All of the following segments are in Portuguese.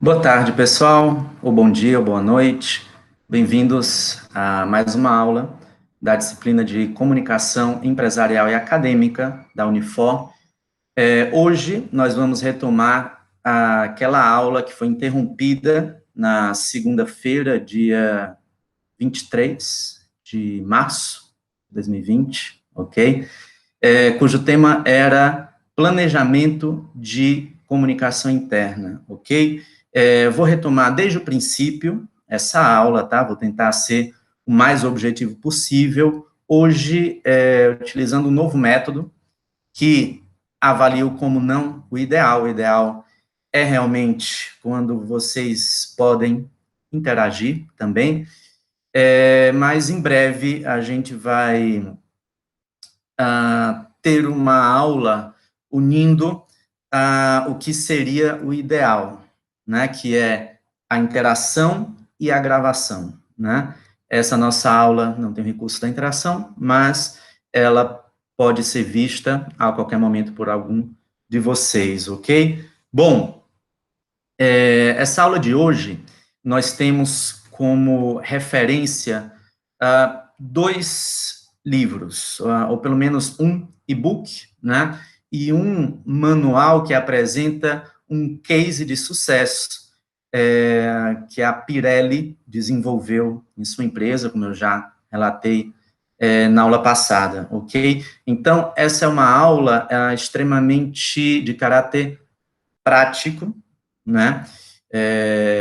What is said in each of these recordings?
Boa tarde, pessoal, ou bom dia, ou boa noite. Bem-vindos a mais uma aula da disciplina de Comunicação Empresarial e Acadêmica da Unifor. Hoje nós vamos retomar aquela aula que foi interrompida na segunda-feira, dia 23 de março de 2020, ok? Cujo tema era planejamento de comunicação interna, ok? Vou retomar desde o princípio essa aula, tá? Vou tentar ser o mais objetivo possível. Hoje, utilizando um novo método que avalio como não o ideal. O ideal é realmente quando vocês podem interagir também, mas em breve a gente vai ter uma aula unindo o que seria o ideal, né, que é a interação e a gravação, né? Essa nossa aula não tem recurso da interação, mas ela pode ser vista a qualquer momento por algum de vocês, ok? Bom, essa aula de hoje, nós temos como referência dois livros, ou pelo menos um e-book, né, e um manual que apresenta um case de sucesso que a Pirelli desenvolveu em sua empresa, como eu já relatei na aula passada, ok? Então, essa é uma aula extremamente de caráter prático, né,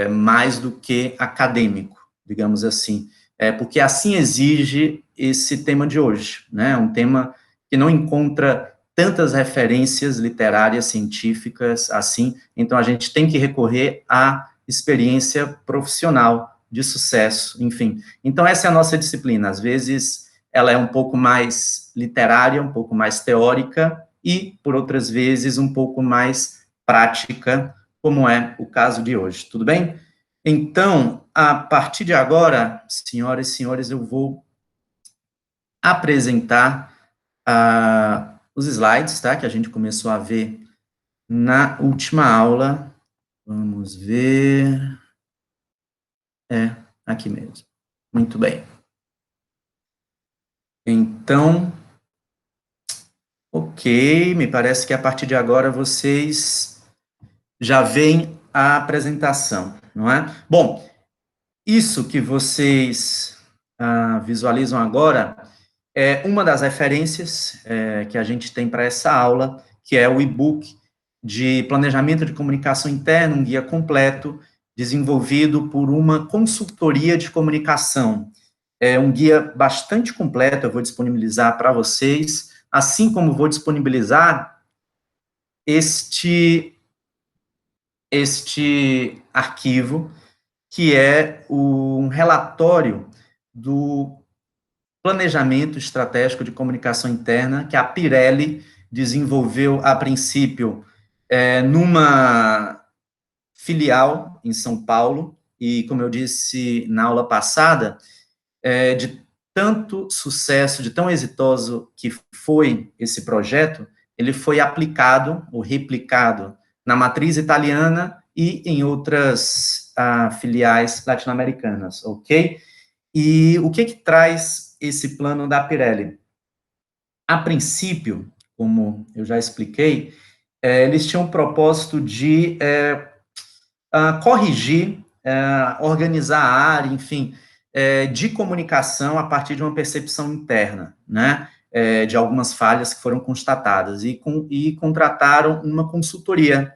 mais do que acadêmico, digamos assim, porque assim exige esse tema de hoje, né, um tema que não encontra tantas referências literárias, científicas, assim, então a gente tem que recorrer à experiência profissional de sucesso, enfim. Então essa é a nossa disciplina, às vezes ela é um pouco mais literária, um pouco mais teórica, e, por outras vezes, um pouco mais prática, como é o caso de hoje, tudo bem? Então, a partir de agora, senhoras e senhores, eu vou apresentar os slides, tá, que a gente começou a ver na última aula. Vamos ver. Aqui mesmo. Muito bem. Então, ok, me parece que a partir de agora vocês já veem a apresentação, não é? Bom, isso que vocês visualizam agora é uma das referências que a gente tem para essa aula, que é o e-book de Planejamento de Comunicação Interna, um guia completo, desenvolvido por uma consultoria de comunicação. É um guia bastante completo, eu vou disponibilizar para vocês, assim como vou disponibilizar este arquivo, que é um relatório do planejamento estratégico de comunicação interna, que a Pirelli desenvolveu, a princípio, numa filial em São Paulo, e, como eu disse na aula passada, de tanto sucesso, de tão exitoso que foi esse projeto, ele foi aplicado, ou replicado, na matriz italiana e em outras filiais latino-americanas, ok? E o que traz esse plano da Pirelli? A princípio, como eu já expliquei, eles tinham o propósito de corrigir, organizar a área, enfim, de comunicação a partir de uma percepção interna, né, de algumas falhas que foram constatadas, e contrataram uma consultoria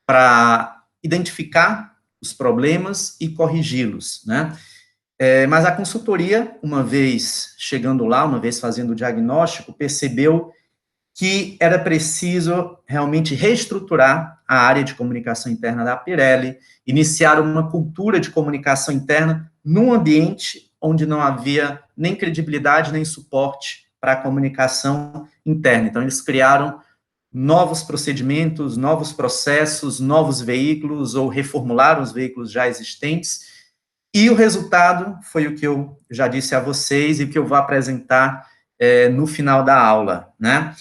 para identificar os problemas e corrigi-los, né. Mas a consultoria, uma vez chegando lá, uma vez fazendo o diagnóstico, percebeu que era preciso realmente reestruturar a área de comunicação interna da Pirelli, iniciar uma cultura de comunicação interna num ambiente onde não havia nem credibilidade nem suporte para a comunicação interna. Então, eles criaram novos procedimentos, novos processos, novos veículos, ou reformularam os veículos já existentes, e o resultado foi o que eu já disse a vocês e que eu vou apresentar no final da aula, né?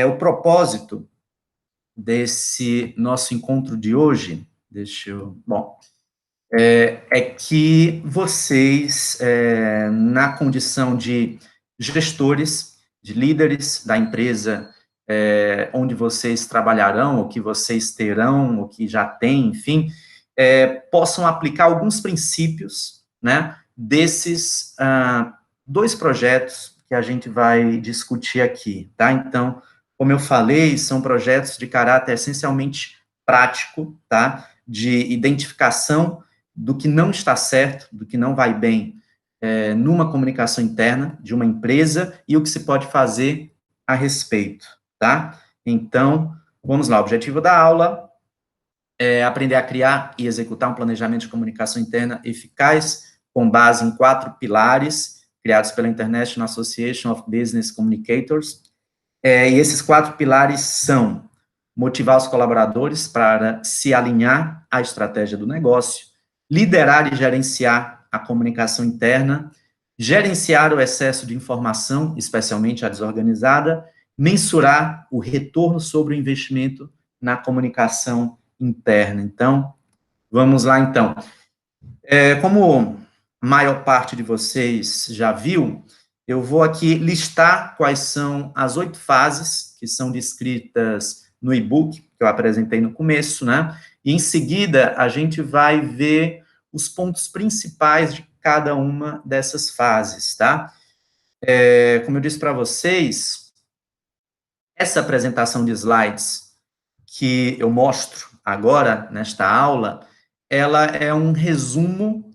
O propósito desse nosso encontro de hoje Bom, é que vocês, na condição de gestores, de líderes da empresa onde vocês trabalharão, ou que vocês terão, ou que já têm, enfim, possam aplicar alguns princípios, né, desses dois projetos que a gente vai discutir aqui, tá? Então, como eu falei, são projetos de caráter essencialmente prático, tá? De identificação do que não está certo, do que não vai bem numa comunicação interna de uma empresa e o que se pode fazer a respeito, tá? Então, vamos lá, o objetivo da aula é aprender a criar e executar um planejamento de comunicação interna eficaz, com base em 4 pilares, criados pela International Association of Business Communicators, e esses 4 pilares são motivar os colaboradores para se alinhar à estratégia do negócio, liderar e gerenciar a comunicação interna, gerenciar o excesso de informação, especialmente a desorganizada, mensurar o retorno sobre o investimento na comunicação interna. Então, vamos lá, então. Como a maior parte de vocês já viu, eu vou aqui listar quais são as 8 fases que são descritas no e-book que eu apresentei no começo, né? E em seguida a gente vai ver os pontos principais de cada uma dessas fases, tá? Como eu disse para vocês, essa apresentação de slides que eu mostro agora nesta aula, ela é um resumo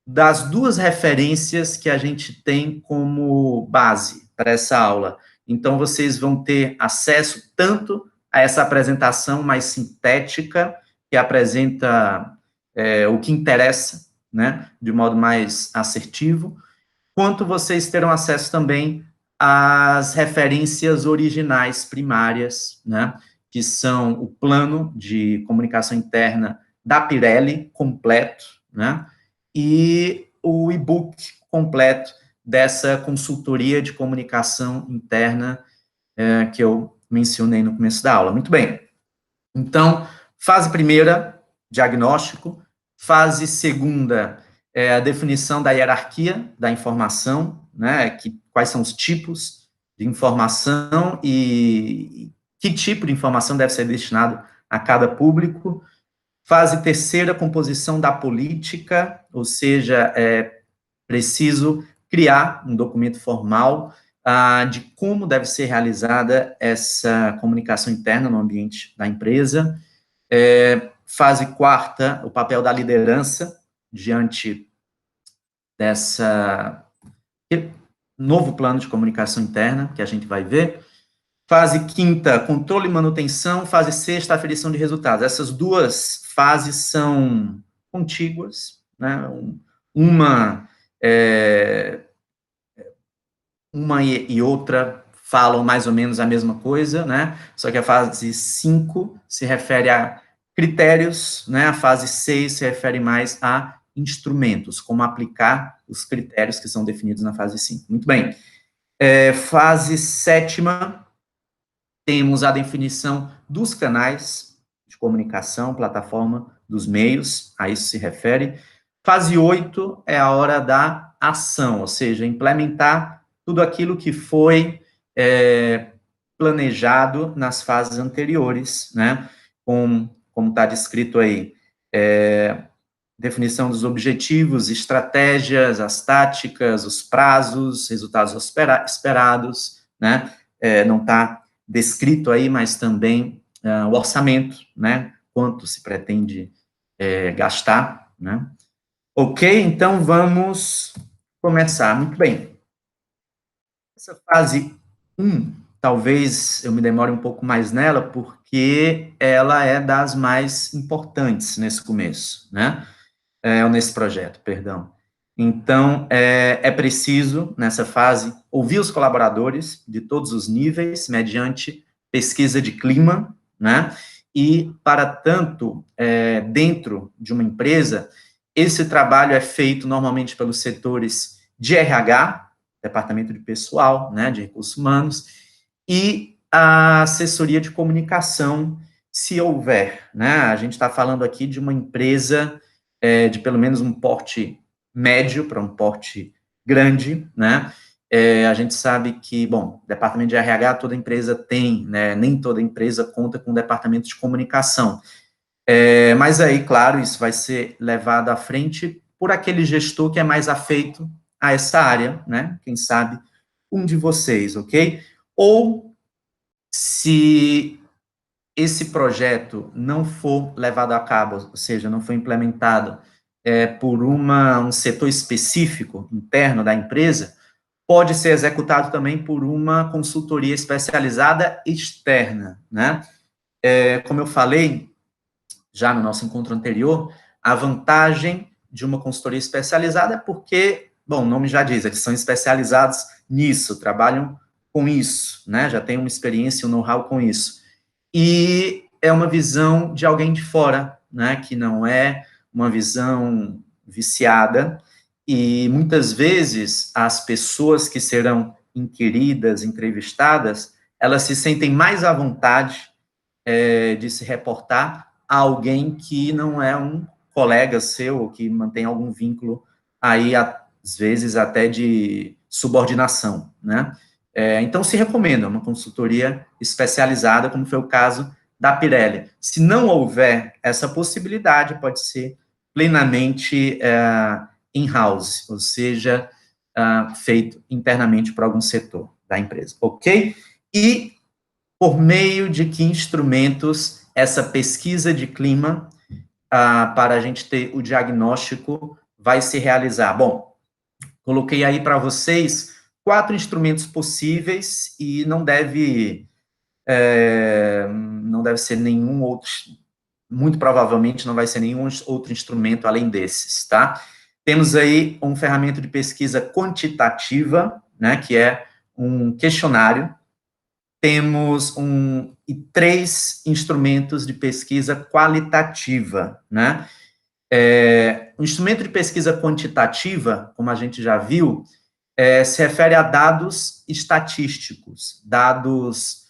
das 2 referências que a gente tem como base para essa aula. Então, vocês vão ter acesso tanto a essa apresentação mais sintética, que apresenta o que interessa, né, de modo mais assertivo, quanto vocês terão acesso também às referências originais primárias, né, que são o plano de comunicação interna da Pirelli, completo, né, e o e-book completo dessa consultoria de comunicação interna que eu mencionei no começo da aula. Muito bem. Então, fase primeira, diagnóstico. Fase segunda, a definição da hierarquia da informação, né, quais são os tipos de informação e que tipo de informação deve ser destinado a cada público. Fase terceira, composição da política, ou seja, é preciso criar um documento formal de como deve ser realizada essa comunicação interna no ambiente da empresa. Fase quarta, o papel da liderança diante dessa novo plano de comunicação interna que a gente vai ver. Fase quinta, controle e manutenção. Fase sexta, aferição de resultados. Essas 2 fases são contíguas, né? Uma e outra falam mais ou menos a mesma coisa, né? Só que a fase 5 se refere a critérios, né? A fase 6 se refere mais a instrumentos, como aplicar os critérios que são definidos na fase 5. Muito bem. Fase sétima, temos a definição dos canais de comunicação, plataforma dos meios, a isso se refere. Fase 8 é a hora da ação, ou seja, implementar tudo aquilo que foi planejado nas fases anteriores, né? Como está descrito aí, definição dos objetivos, estratégias, as táticas, os prazos, resultados esperados, né? Não está descrito aí, mas também o orçamento, né? Quanto se pretende gastar, né? Ok, então vamos começar. Muito bem. Essa fase 1, talvez eu me demore um pouco mais nela, porque ela é das mais importantes nesse começo, né? Ou nesse projeto, perdão. Então, é preciso, nessa fase, ouvir os colaboradores de todos os níveis, mediante pesquisa de clima, né? E, para tanto, dentro de uma empresa, esse trabalho é feito normalmente pelos setores de RH, departamento de pessoal, né, de recursos humanos, e a assessoria de comunicação, se houver, né? A gente está falando aqui de uma empresa de pelo menos um porte médio para um porte grande, né? A gente sabe que, bom, departamento de RH toda empresa tem, né? Nem toda empresa conta com departamento de comunicação. Mas aí, claro, isso vai ser levado à frente por aquele gestor que é mais afeito a essa área, né? Quem sabe um de vocês, ok? Ou se esse projeto não for levado a cabo, ou seja, não for implementado por um setor específico interno da empresa, pode ser executado também por uma consultoria especializada externa, né? Como eu falei já no nosso encontro anterior, a vantagem de uma consultoria especializada é porque, bom, o nome já diz, eles são especializados nisso, trabalham com isso, né? Já têm uma experiência, um know-how com isso. E é uma visão de alguém de fora, né? Que não é uma visão viciada, e muitas vezes as pessoas que serão inquiridas, entrevistadas, elas se sentem mais à vontade de se reportar a alguém que não é um colega seu, ou que mantém algum vínculo aí, às vezes, até de subordinação, né? Então, se recomenda uma consultoria especializada, como foi o caso da Pirelli. Se não houver essa possibilidade, pode ser plenamente in-house, ou seja, feito internamente por algum setor da empresa, ok? E por meio de que instrumentos essa pesquisa de clima, para a gente ter o diagnóstico, vai se realizar? Bom, coloquei aí para vocês 4 instrumentos possíveis e não deve ser nenhum outro, muito provavelmente não vai ser nenhum outro instrumento além desses, tá? Temos aí uma ferramenta de pesquisa quantitativa, né, que é um questionário. Temos 3 instrumentos de pesquisa qualitativa, né? O instrumento de pesquisa quantitativa, como a gente já viu, se refere a dados estatísticos, dados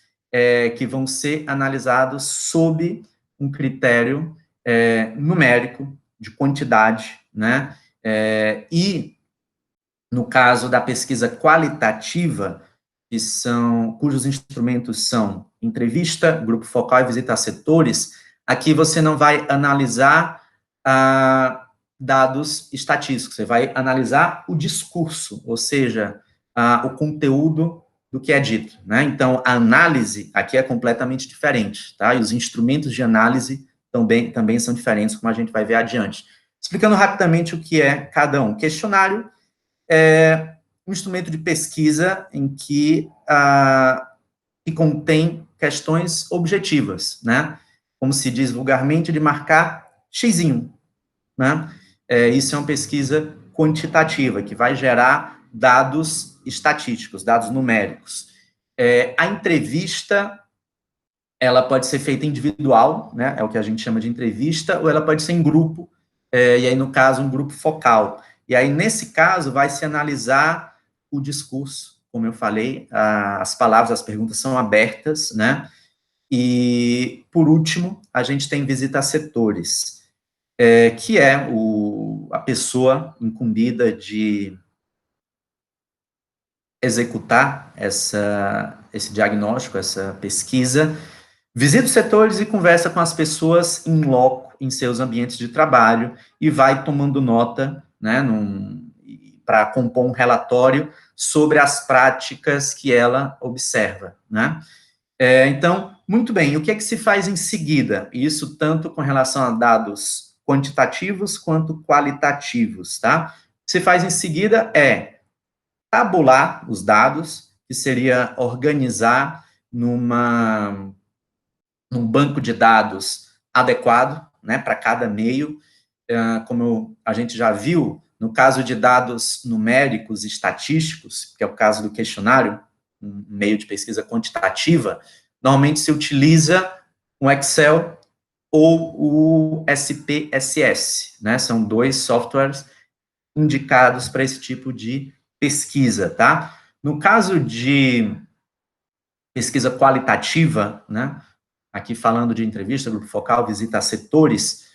que vão ser analisados sob um critério numérico, de quantidade, né? E, no caso da pesquisa qualitativa, cujos instrumentos são entrevista, grupo focal e visita a setores, aqui você não vai analisar dados estatísticos, você vai analisar o discurso, ou seja, o conteúdo do que é dito, né? Então, a análise aqui é completamente diferente, tá? E os instrumentos de análise também são diferentes, como a gente vai ver adiante. Explicando rapidamente o que é cada um. Questionário um instrumento de pesquisa em que contém questões objetivas, né? Como se diz vulgarmente, de marcar xizinho, né? Isso é uma pesquisa quantitativa, que vai gerar dados estatísticos, dados numéricos. A entrevista, ela pode ser feita individual, né? É o que a gente chama de entrevista, ou ela pode ser em grupo, e aí, no caso, um grupo focal. E aí, nesse caso, vai se analisar o discurso, como eu falei, as palavras, as perguntas são abertas, né? E, por último, a gente tem visita a setores, que é a pessoa incumbida de executar esse diagnóstico, essa pesquisa, visita os setores e conversa com as pessoas em loco, em seus ambientes de trabalho, e vai tomando nota, né, para compor um relatório sobre as práticas que ela observa, né? Então, muito bem, o que é que se faz em seguida? Isso tanto com relação a dados quantitativos quanto qualitativos, tá? O que se faz em seguida é tabular os dados, que seria organizar num banco de dados adequado, né, para cada meio, como a gente já viu, no caso de dados numéricos, estatísticos, que é o caso do questionário, um meio de pesquisa quantitativa, normalmente se utiliza um Excel ou o SPSS, né, são 2 softwares indicados para esse tipo de pesquisa, tá? No caso de pesquisa qualitativa, né, aqui falando de entrevista, grupo focal, visita a setores,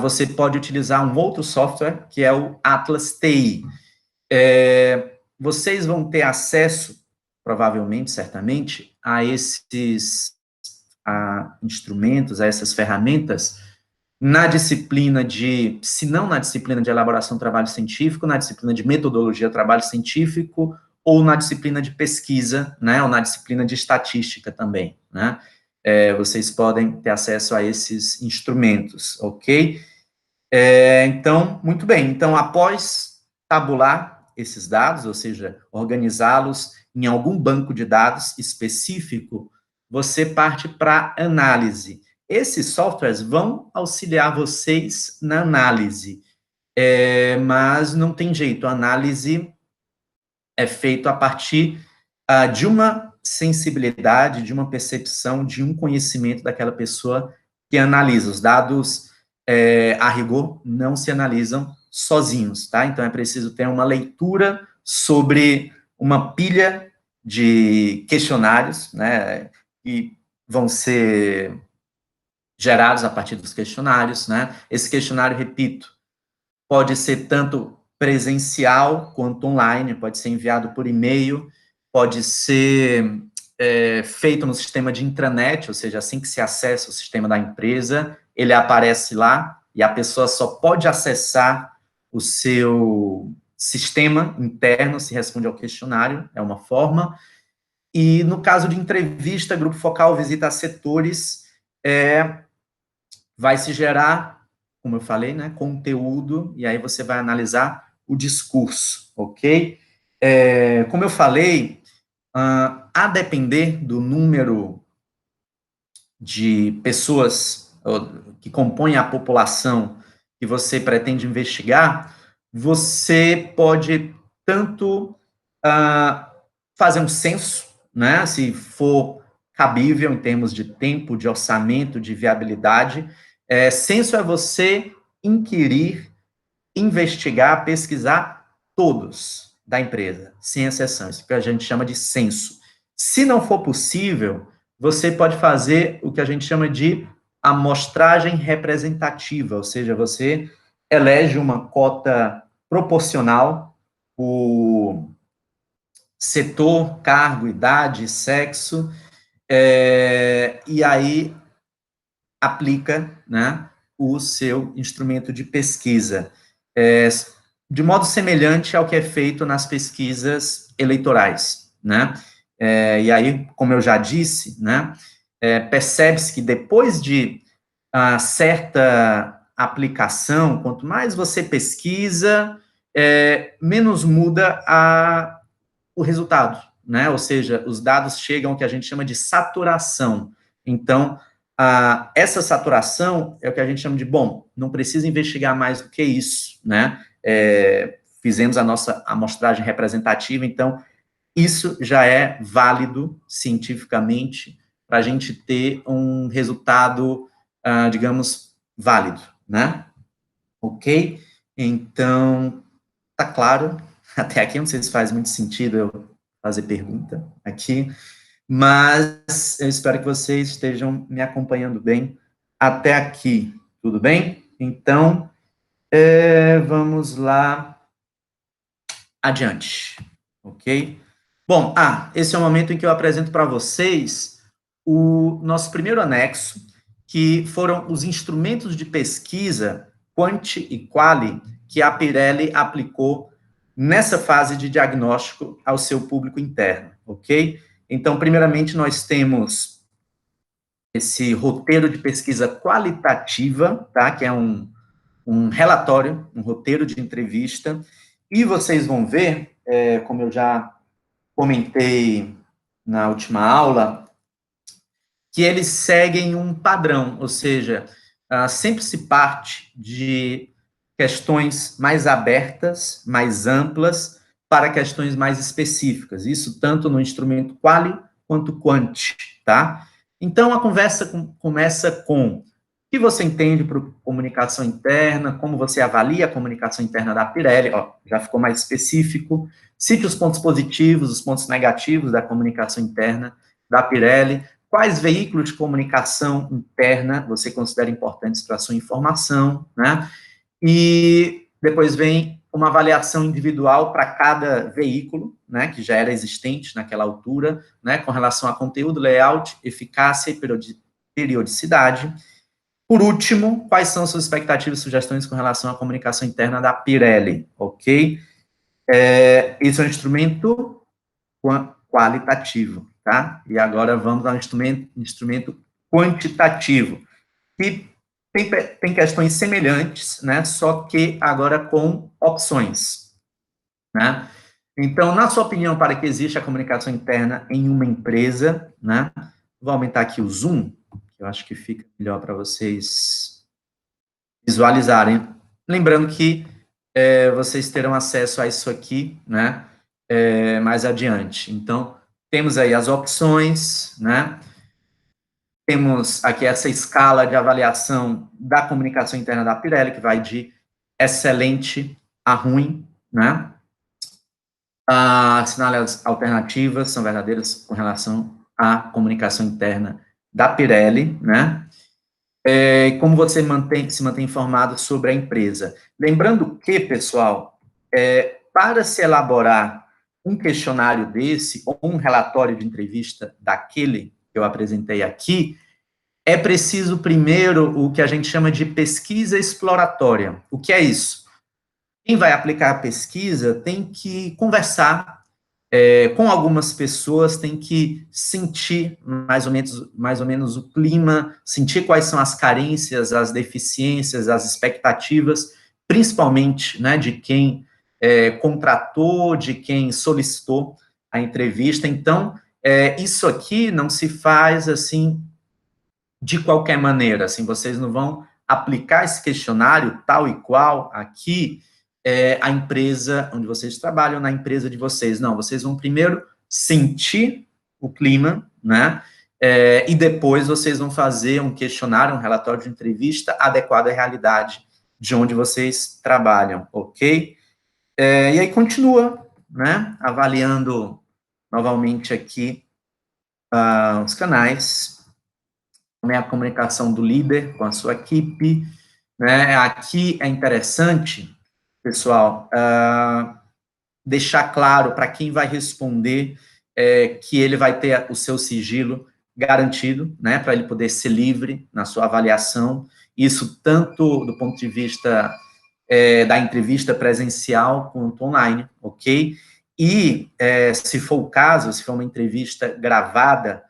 você pode utilizar um outro software, que é o Atlas TI. Vocês vão ter acesso, provavelmente, certamente, a esses instrumentos, a essas ferramentas, na disciplina de, se não na disciplina de elaboração do trabalho científico, na disciplina de metodologia do trabalho científico, ou na disciplina de pesquisa, né, ou na disciplina de estatística também, né? Vocês podem ter acesso a esses instrumentos, ok? Então, muito bem. Então, após tabular esses dados, ou seja, organizá-los em algum banco de dados específico, você parte para análise. Esses softwares vão auxiliar vocês na análise, mas não tem jeito, a análise é feita a partir de uma sensibilidade, de uma percepção, de um conhecimento daquela pessoa que analisa. Os dados, a rigor, não se analisam sozinhos, tá? Então, é preciso ter uma leitura sobre uma pilha de questionários, né, que vão ser gerados a partir dos questionários, né? Esse questionário, repito, pode ser tanto presencial quanto online, pode ser enviado por e-mail, pode ser feito no sistema de intranet, ou seja, assim que se acessa o sistema da empresa, ele aparece lá e a pessoa só pode acessar o seu sistema interno, se responde ao questionário, é uma forma. E no caso de entrevista, grupo focal, visita a setores, vai se gerar, como eu falei, né, conteúdo, e aí você vai analisar o discurso, ok? Como eu falei, a depender do número de pessoas que compõem a população que você pretende investigar, você pode tanto fazer um censo, né, se for cabível em termos de tempo, de orçamento, de viabilidade. Censo é você inquirir, investigar, pesquisar todos da empresa, sem exceção, isso que a gente chama de censo. Se não for possível, você pode fazer o que a gente chama de amostragem representativa, ou seja, você elege uma cota proporcional por setor, cargo, idade, sexo, e aí aplica, né, o seu instrumento de pesquisa, de modo semelhante ao que é feito nas pesquisas eleitorais, né? E aí, como eu já disse, né, percebe-se que depois de certa aplicação, quanto mais você pesquisa, menos muda o resultado, né? Ou seja, os dados chegam ao que a gente chama de saturação. Então, essa saturação é o que a gente chama de, bom, não precisa investigar mais do que isso, né? Fizemos a nossa amostragem representativa, então, isso já é válido cientificamente para a gente ter um resultado, digamos, válido, né? Ok? Então, tá claro? Até aqui, não sei se faz muito sentido eu fazer pergunta aqui, mas eu espero que vocês estejam me acompanhando bem até aqui, tudo bem? Então, vamos lá adiante, ok? Bom, esse é o momento em que eu apresento para vocês o nosso primeiro anexo, que foram os instrumentos de pesquisa Quanti e Quali que a Pirelli aplicou nessa fase de diagnóstico ao seu público interno, ok? Então, primeiramente, nós temos esse roteiro de pesquisa qualitativa, tá? Que é um relatório, um roteiro de entrevista, e vocês vão ver, como eu já comentei na última aula, que eles seguem um padrão, ou seja, sempre se parte de questões mais abertas, mais amplas, para questões mais específicas. Isso tanto no instrumento Quali quanto Quanti, tá? Então, a conversa começa com o que você entende por comunicação interna, como você avalia a comunicação interna da Pirelli, já ficou mais específico. Cite os pontos positivos, os pontos negativos da comunicação interna da Pirelli. quais veículos de comunicação interna você considera importantes para a sua informação, né? E depois vem uma avaliação individual para cada veículo, né, que já era existente naquela altura, né, com relação a conteúdo, layout, eficácia e periodicidade. Por último, quais são suas expectativas e sugestões com relação à comunicação interna da Pirelli, ok? Esse é um instrumento qualitativo, tá? E agora vamos ao instrumento quantitativo, que tem questões semelhantes, né? Só que agora com opções, né? Então, na sua opinião, para que exista a comunicação interna em uma empresa, né? Vou aumentar aqui o zoom, que eu acho que fica melhor para vocês visualizarem. Lembrando que vocês terão acesso a isso aqui, né? Mais adiante. Então, temos aí as opções, né? Temos aqui essa escala de avaliação da comunicação interna da Pirelli, que vai de excelente a ruim, né? As sinais alternativas são verdadeiras com relação à comunicação interna da Pirelli, né? Como você se mantém informado sobre a empresa. Lembrando que, pessoal, para se elaborar um questionário desse, ou um relatório de entrevista daquele que eu apresentei aqui, é preciso primeiro o que a gente chama de pesquisa exploratória. O que é isso? Quem vai aplicar a pesquisa tem que conversar com algumas pessoas, tem que sentir mais ou menos o clima, sentir quais são as carências, as deficiências, as expectativas, principalmente, né, de quem contratou, de quem solicitou a entrevista. Então, isso aqui não se faz assim de qualquer maneira, assim, vocês não vão aplicar esse questionário tal e qual aqui a empresa onde vocês trabalham, na empresa de vocês. Não, vocês vão primeiro sentir o clima, né? E depois vocês vão fazer um questionário, um relatório de entrevista adequado à realidade de onde vocês trabalham, ok? E aí continua, né? Avaliando novamente aqui os canais, também a comunicação do líder com a sua equipe, né? Aqui é interessante, pessoal, deixar claro para quem vai responder que ele vai ter o seu sigilo garantido, né, para ele poder ser livre na sua avaliação, isso tanto do ponto de vista da entrevista presencial quanto online, ok? E, se for o caso, se for uma entrevista gravada,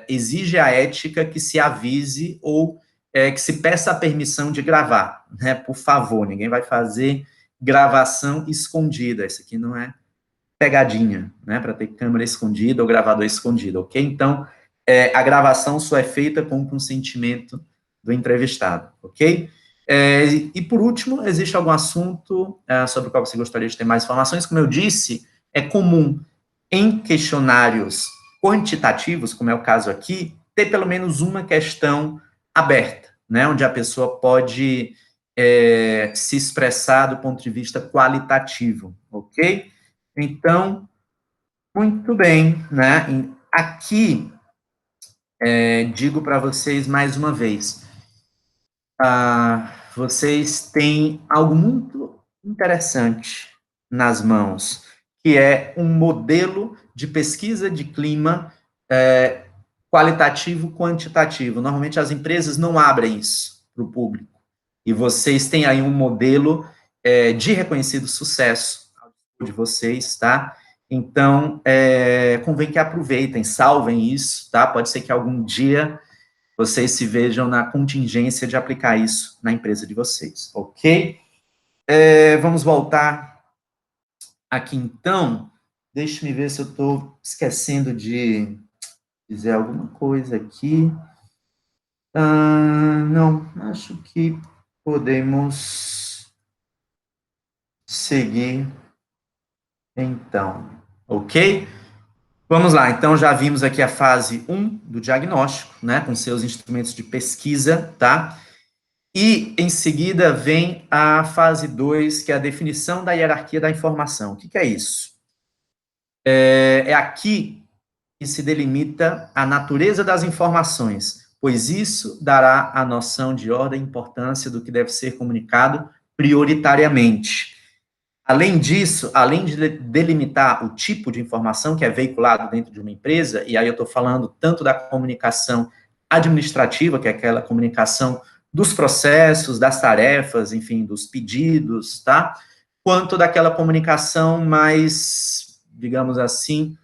exige a ética que se avise ou que se peça a permissão de gravar, né? Por favor, ninguém vai fazer gravação escondida. Isso aqui não é pegadinha, né? Para ter câmera escondida ou gravador escondido, ok? Então, a gravação só é feita com o consentimento do entrevistado, ok? E por último, existe algum assunto sobre o qual você gostaria de ter mais informações? Como eu disse, é comum em questionários quantitativos, como é o caso aqui, ter pelo menos uma questão aberta, né, onde a pessoa pode se expressar do ponto de vista qualitativo, ok? Então, muito bem, né? Aqui, digo para vocês mais uma vez, vocês têm algo muito interessante nas mãos, que é um modelo de pesquisa de clima qualitativo quantitativo. Normalmente as empresas não abrem isso para o público. E vocês têm aí um modelo de reconhecido sucesso de vocês, tá? Então, convém que aproveitem, salvem isso, tá? Pode ser que algum dia vocês se vejam na contingência de aplicar isso na empresa de vocês, ok? Vamos voltar aqui, então. Deixe-me ver se eu estou esquecendo de dizer alguma coisa aqui. Não, acho que podemos seguir, então, ok? Vamos lá, então já vimos aqui a fase 1 do diagnóstico, né, com seus instrumentos de pesquisa, tá? E, em seguida, vem a fase 2, que é a definição da hierarquia da informação. O que é isso? É aqui e se delimita a natureza das informações, pois isso dará a noção de ordem e importância do que deve ser comunicado prioritariamente. Além disso, além de delimitar o tipo de informação que é veiculado dentro de uma empresa, e aí eu estou falando tanto da comunicação administrativa, que é aquela comunicação dos processos, das tarefas, enfim, dos pedidos, tá? Quanto daquela comunicação mais, digamos assim,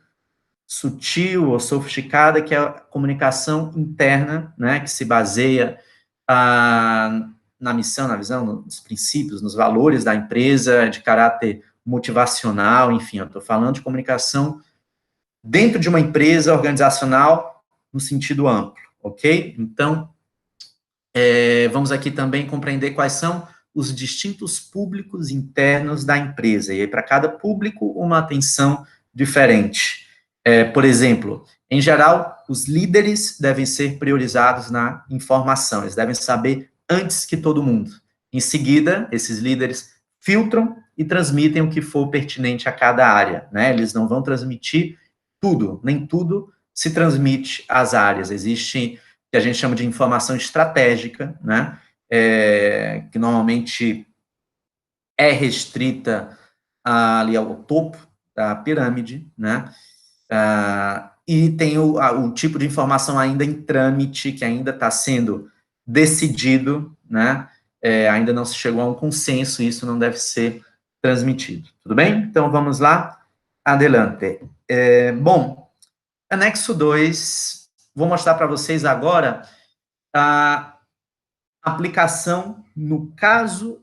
sutil ou sofisticada, que é a comunicação interna, né, que se baseia na missão, na visão, nos princípios, nos valores da empresa, de caráter motivacional, enfim, eu estou falando de comunicação dentro de uma empresa organizacional no sentido amplo, ok? Então, vamos aqui também compreender quais são os distintos públicos internos da empresa, e aí para cada público uma atenção diferente. Por exemplo, em geral, os líderes devem ser priorizados na informação, eles devem saber antes que todo mundo. Em seguida, esses líderes filtram e transmitem o que for pertinente a cada área, né? Eles não vão transmitir tudo, nem tudo se transmite às áreas. Existe que a gente chama de informação estratégica, né? Que normalmente é restrita ali ao topo da pirâmide, né? E tem o tipo de informação ainda em trâmite, que ainda está sendo decidido, né? Ainda não se chegou a um consenso, e isso não deve ser transmitido. Tudo bem? Então, vamos lá. Adelante. Bom, anexo 2, vou mostrar para vocês agora a aplicação no caso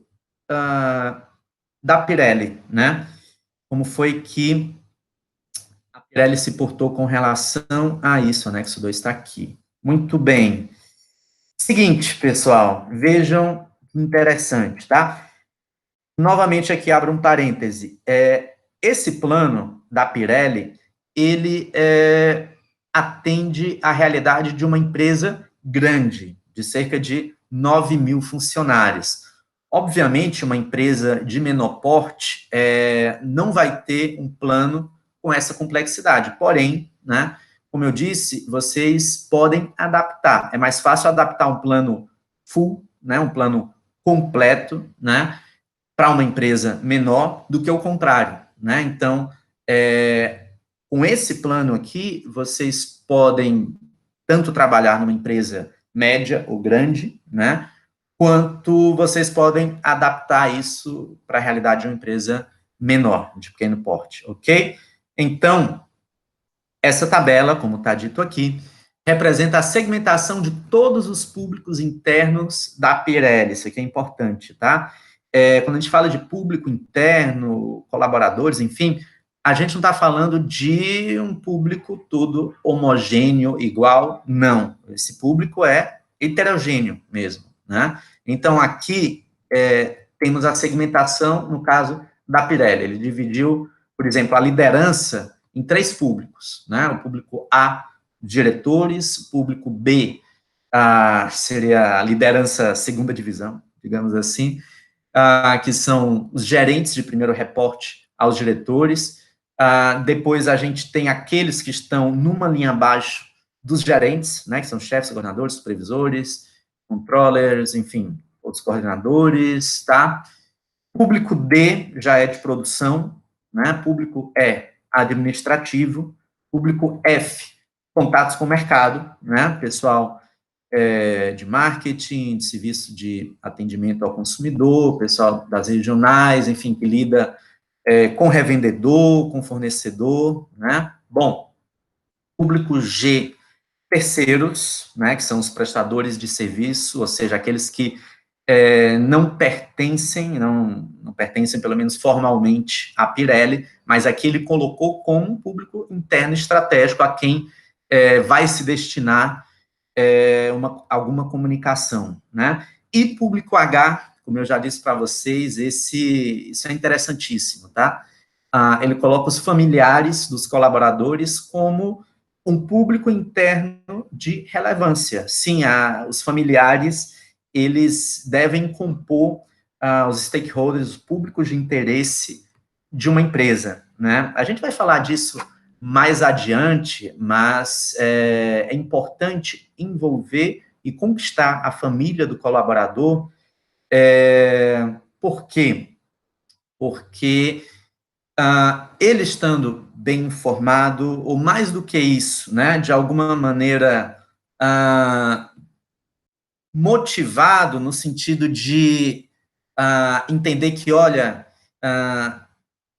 da Pirelli, né? Como foi que a Pirelli se portou com relação a isso, o anexo 2 está aqui. Muito bem. Seguinte, pessoal, vejam que interessante, tá? Novamente aqui abro um parêntese. Esse plano da Pirelli, ele atende à realidade de uma empresa grande, de cerca de 9.000 funcionários. Obviamente, uma empresa de menor porte não vai ter um plano com essa complexidade. Porém, né, como eu disse, vocês podem adaptar. É mais fácil adaptar um plano full, né, um plano completo, né, para uma empresa menor do que o contrário, né? Então, com esse plano aqui, vocês podem tanto trabalhar numa empresa média ou grande, né? Quanto vocês podem adaptar isso para a realidade de uma empresa menor, de pequeno porte, ok? Então, essa tabela, como está dito aqui, representa a segmentação de todos os públicos internos da Pirelli. Isso aqui é importante, tá? Quando a gente fala de público interno, colaboradores, enfim, a gente não está falando de um público todo homogêneo, igual, não. Esse público é heterogêneo mesmo, né? Então, aqui, temos a segmentação, no caso da Pirelli. Ele dividiu, por exemplo, a liderança em 3 públicos, né? O público A, diretores, o público B, seria a liderança segunda divisão, digamos assim, que são os gerentes de primeiro reporte aos diretores. Depois a gente tem aqueles que estão numa linha abaixo dos gerentes, né, que são chefes, coordenadores, supervisores, controllers, enfim, outros coordenadores, tá? Público D já é de produção, né? Público E, administrativo. Público F, contatos com o mercado, né? Pessoal de marketing, de serviço de atendimento ao consumidor, pessoal das regionais, enfim, que lida com revendedor, com fornecedor, né? Bom, público G, terceiros, né? Que são os prestadores de serviço, ou seja, aqueles que não pertencem, não pertencem, pelo menos formalmente, à Pirelli, mas aqui ele colocou como público interno estratégico a quem vai se destinar alguma comunicação, né? E público H, como eu já disse para vocês, isso é interessantíssimo, tá? Ele coloca os familiares dos colaboradores como um público interno de relevância. Sim, os familiares, eles devem compor os stakeholders, os públicos de interesse de uma empresa, né? A gente vai falar disso mais adiante, mas é importante envolver e conquistar a família do colaborador. Por quê? Porque ele estando bem informado, ou mais do que isso, né, de alguma maneira motivado no sentido de entender que, olha,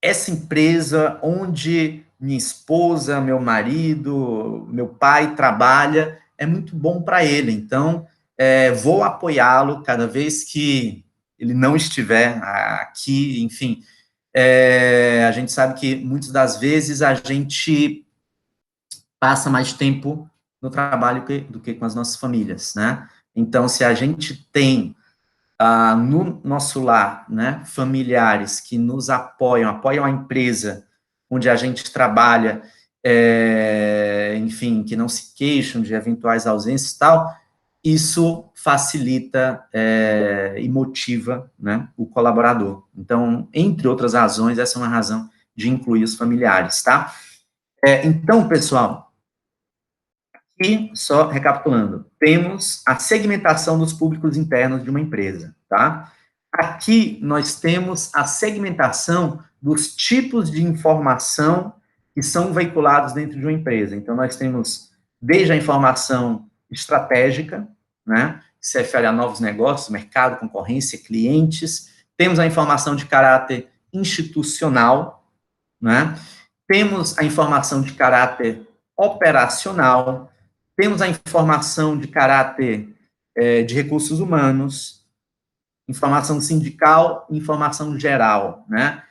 essa empresa onde minha esposa, meu marido, meu pai trabalha, é muito bom para ele. Então, vou apoiá-lo cada vez que ele não estiver aqui, enfim. A gente sabe que muitas das vezes a gente passa mais tempo no trabalho do que com as nossas famílias, né? Então, se a gente tem no nosso lar, né, familiares que nos apoiam a empresa onde a gente trabalha, enfim, que não se queixam de eventuais ausências e tal, isso facilita e motiva, né, o colaborador. Então, entre outras razões, essa é uma razão de incluir os familiares, tá? Então, pessoal, e só recapitulando, temos a segmentação dos públicos internos de uma empresa, tá? Aqui nós temos a segmentação dos tipos de informação que são veiculados dentro de uma empresa. Então, nós temos desde a informação estratégica, né, que se refere a novos negócios, mercado, concorrência, clientes. Temos a informação de caráter institucional, né? Temos a informação de caráter operacional, temos a informação de caráter de recursos humanos, informação sindical e informação geral, né?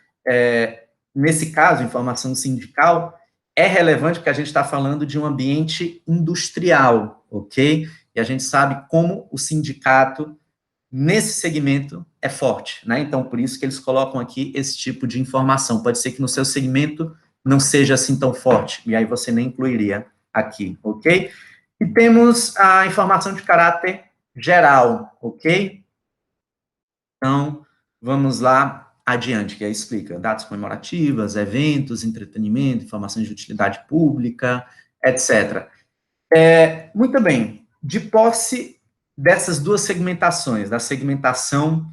Nesse caso, informação sindical é relevante porque a gente está falando de um ambiente industrial, ok? E a gente sabe como o sindicato, nesse segmento, é forte, né? Então, por isso que eles colocam aqui esse tipo de informação. Pode ser que no seu segmento não seja assim tão forte, e aí você nem incluiria aqui, ok? E temos a informação de caráter geral, ok? Então, vamos lá adiante, que aí explica datas comemorativas, eventos, entretenimento, informações de utilidade pública, etc. Muito bem, de posse dessas duas segmentações, da segmentação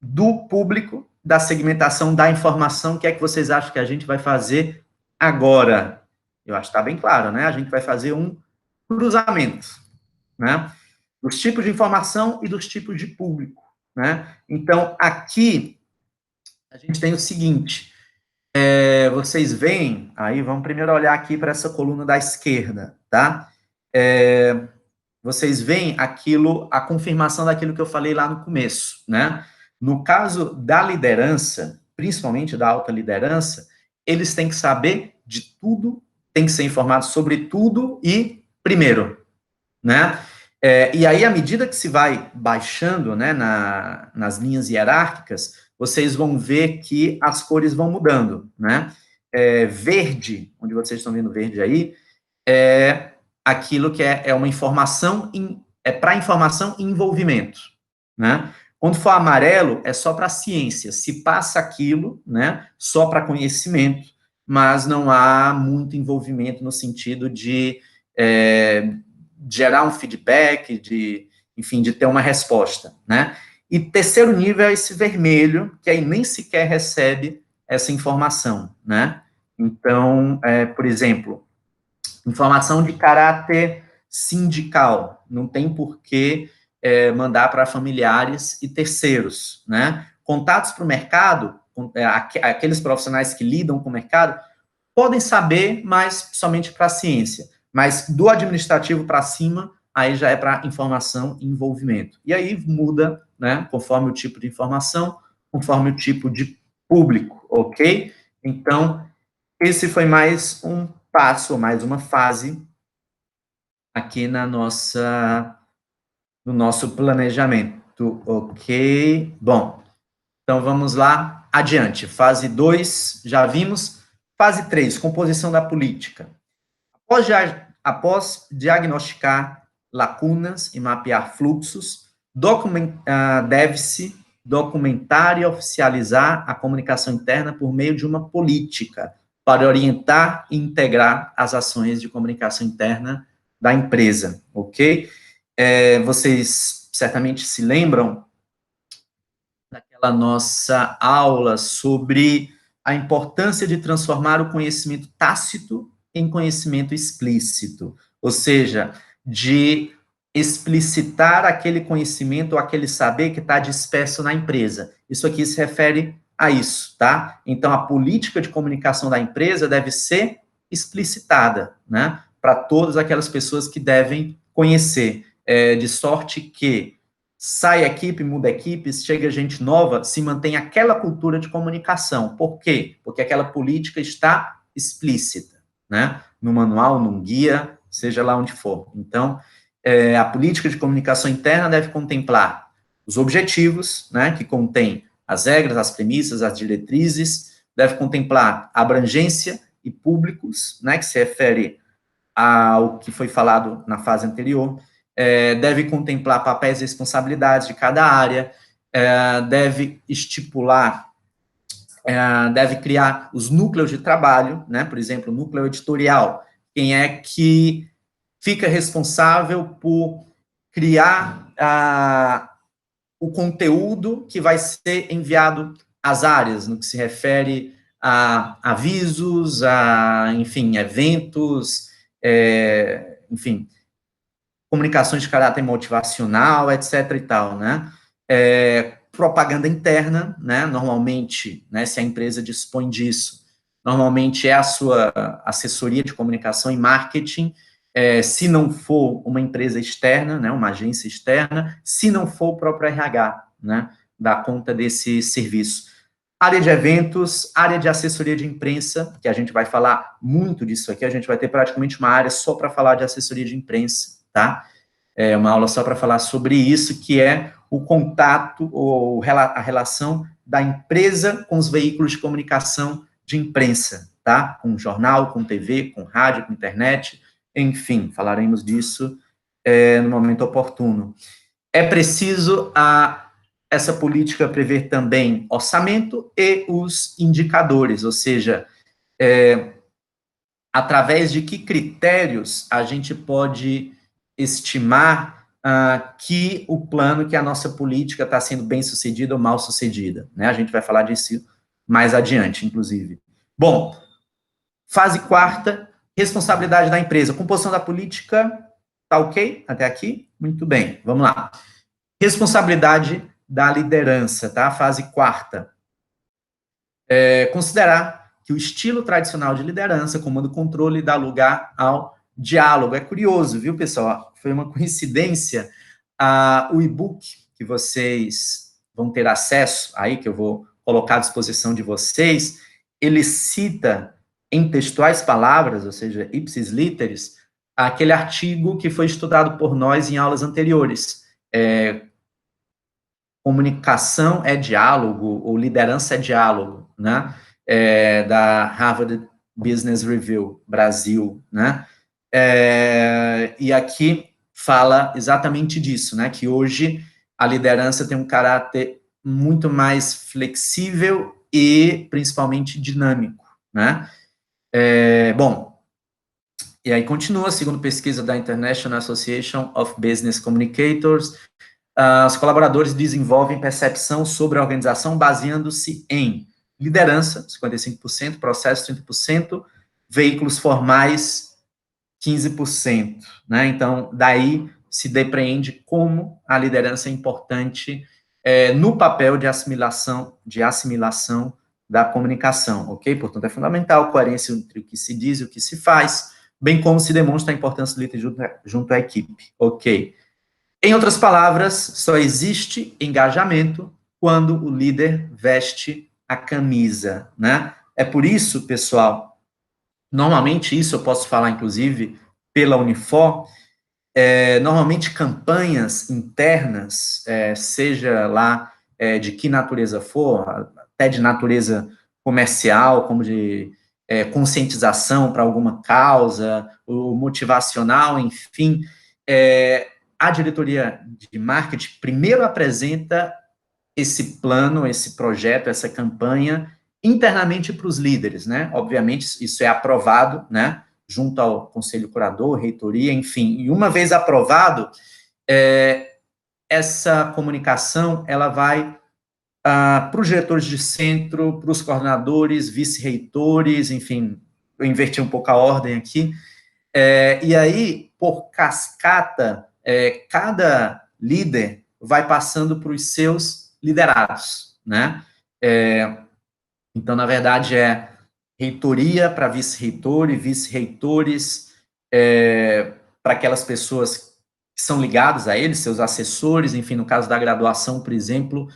do público, da segmentação da informação, o que é que vocês acham que a gente vai fazer agora? Eu acho que está bem claro, né? A gente vai fazer um cruzamento, né? Dos tipos de informação e dos tipos de público, né? Então, aqui, a gente tem o seguinte, vocês veem, aí vamos primeiro olhar aqui para essa coluna da esquerda, tá? Vocês veem aquilo, a confirmação daquilo que eu falei lá no começo, né? No caso da liderança, principalmente da alta liderança, eles têm que saber de tudo, têm que ser informados sobre tudo e primeiro, né? E aí, à medida que se vai baixando, né, nas linhas hierárquicas, vocês vão ver que as cores vão mudando, né? Verde, onde vocês estão vendo verde aí, é aquilo que é uma informação, para informação e envolvimento, né? Quando for amarelo, é só para ciência, se passa aquilo, né, só para conhecimento, mas não há muito envolvimento no sentido de gerar um feedback, enfim, de ter uma resposta, né? E terceiro nível é esse vermelho, que aí nem sequer recebe essa informação, né? Então, por exemplo, informação de caráter sindical, não tem por que mandar para familiares e terceiros, né? Contatos para o mercado, aqueles profissionais que lidam com o mercado, podem saber, mas somente para a ciência. Mas do administrativo para cima, aí já é para informação e envolvimento. E aí muda, né, conforme o tipo de informação, conforme o tipo de público, ok? Então, esse foi mais um passo, mais uma fase aqui no nosso planejamento, ok? Bom, então vamos lá, adiante. Fase 2, já vimos. Fase 3, composição da política. Após diagnosticar lacunas e mapear fluxos, deve-se documentar e oficializar a comunicação interna por meio de uma política. para orientar e integrar as ações de comunicação interna da empresa, ok? Vocês certamente se lembram daquela nossa aula sobre a importância de transformar o conhecimento tácito em conhecimento explícito, ou seja, de explicitar aquele conhecimento ou aquele saber que está disperso na empresa. Isso aqui se refere a isso, tá? Então, a política de comunicação da empresa deve ser explicitada, né, para todas aquelas pessoas que devem conhecer, de sorte que sai equipe, muda equipe, chega gente nova, se mantém aquela cultura de comunicação. Por quê? Porque aquela política está explícita, né? No manual, num guia, seja lá onde for. Então, a política de comunicação interna deve contemplar os objetivos, né, que contém as regras, as premissas, as diretrizes, deve contemplar a abrangência e públicos, né, que se refere ao que foi falado na fase anterior, deve contemplar papéis e responsabilidades de cada área, deve estipular, deve criar os núcleos de trabalho, né, por exemplo, o núcleo editorial, quem é que fica responsável por criar o conteúdo que vai ser enviado às áreas, no que se refere a avisos, enfim, eventos, enfim, comunicações de caráter motivacional, etc. e tal, né? Propaganda interna, né? Normalmente, né, se a empresa dispõe disso, normalmente é a sua assessoria de comunicação e marketing, se não for uma empresa externa, né, uma agência externa, se não for o próprio RH, né, dá conta desse serviço. Área de eventos, área de assessoria de imprensa, que a gente vai falar muito disso aqui, a gente vai ter praticamente uma área só para falar de assessoria de imprensa, tá? Uma aula só para falar sobre isso, que é o contato, ou a relação da empresa com os veículos de comunicação de imprensa, tá? Com jornal, com TV, com rádio, com internet, enfim, falaremos disso no momento oportuno. É preciso essa política prever também orçamento e os indicadores, ou seja, através de que critérios a gente pode estimar que o plano, que a nossa política está sendo bem sucedida ou mal sucedida, né? A gente vai falar disso mais adiante, inclusive. Bom, fase quarta, responsabilidade da empresa. Composição da política, tá ok? Até aqui? Muito bem, vamos lá. Responsabilidade da liderança, tá? Fase quarta. Considerar que o estilo tradicional de liderança, comando e controle, dá lugar ao diálogo. É curioso, viu, pessoal? Foi uma coincidência. O e-book que vocês vão ter acesso, aí que eu vou colocar à disposição de vocês, ele cita em textuais palavras, ou seja, ipsis literis, aquele artigo que foi estudado por nós em aulas anteriores. Comunicação é diálogo, ou liderança é diálogo, né? Da Harvard Business Review, Brasil, né? E aqui fala exatamente disso, né? Que hoje a liderança tem um caráter muito mais flexível e principalmente dinâmico, né? Bom, e aí continua, segundo pesquisa da International Association of Business Communicators, os colaboradores desenvolvem percepção sobre a organização baseando-se em liderança, 55%, processos, 30%, veículos formais, 15%, né? Então, daí se depreende como a liderança é importante no papel de assimilação da comunicação, ok? Portanto, é fundamental a coerência entre o que se diz e o que se faz, bem como se demonstra a importância do líder junto à equipe, ok? Em outras palavras, só existe engajamento quando o líder veste a camisa, né? É por isso, pessoal, normalmente isso eu posso falar, inclusive, pela Unifor, normalmente campanhas internas, seja lá de que natureza for, até de natureza comercial, como de conscientização para alguma causa, ou motivacional, enfim, a diretoria de marketing primeiro apresenta esse plano, esse projeto, essa campanha, internamente para os líderes, né? Obviamente, isso é aprovado, né? Junto ao conselho curador, reitoria, enfim. E uma vez aprovado, essa comunicação, ela vai para os diretores de centro, para os coordenadores, vice-reitores, enfim, eu inverti um pouco a ordem aqui, e aí, por cascata, cada líder vai passando para os seus liderados, né? Então, na verdade, reitoria para vice-reitor e vice-reitores para aquelas pessoas que são ligadas a eles, seus assessores, enfim, no caso da graduação, por exemplo,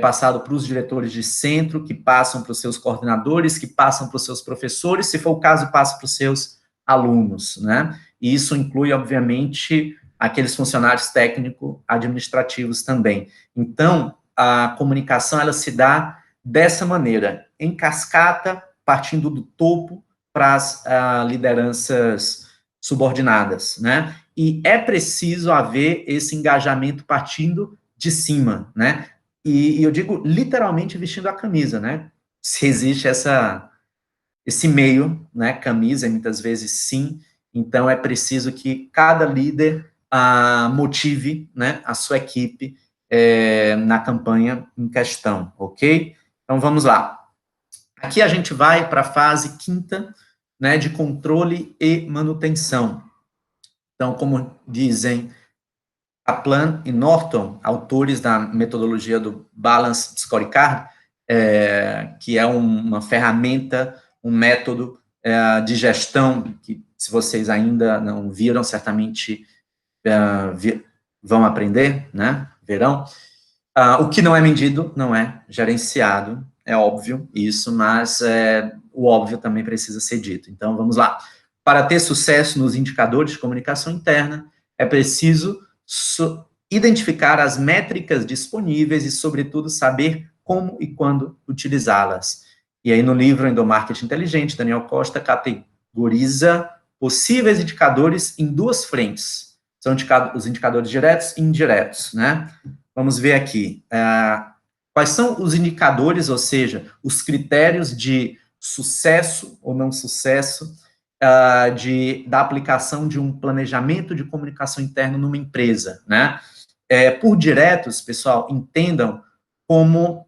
passado para os diretores de centro, que passam para os seus coordenadores, que passam para os seus professores, se for o caso, passa para os seus alunos, né? E isso inclui, obviamente, aqueles funcionários técnico-administrativos também. Então, a comunicação, ela se dá dessa maneira, em cascata, partindo do topo para as lideranças subordinadas, né? E é preciso haver esse engajamento partindo de cima, né? E eu digo literalmente vestindo a camisa, né? Se existe esse meio, né? Camisa, muitas vezes sim. Então é preciso que cada líder motive, né, a sua equipe na campanha em questão, ok? Então vamos lá. Aqui a gente vai para a fase quinta, né, de controle e manutenção. Então, como dizem Kaplan e Norton, autores da metodologia do Balanced Scorecard, que é uma ferramenta, um método de gestão, que se vocês ainda não viram, certamente vão aprender, né, verão. O que não é medido não é gerenciado, é óbvio isso, mas o óbvio também precisa ser dito. Então, vamos lá. Para ter sucesso nos indicadores de comunicação interna, é preciso identificar as métricas disponíveis e, sobretudo, saber como e quando utilizá-las. E aí, no livro Endomarketing Inteligente, Daniel Costa categoriza possíveis indicadores em duas frentes. São os indicadores diretos e indiretos, né? Vamos ver aqui. Quais são os indicadores, ou seja, os critérios de sucesso ou não sucesso da aplicação de um planejamento de comunicação interna numa empresa, né? Por diretos, pessoal, entendam como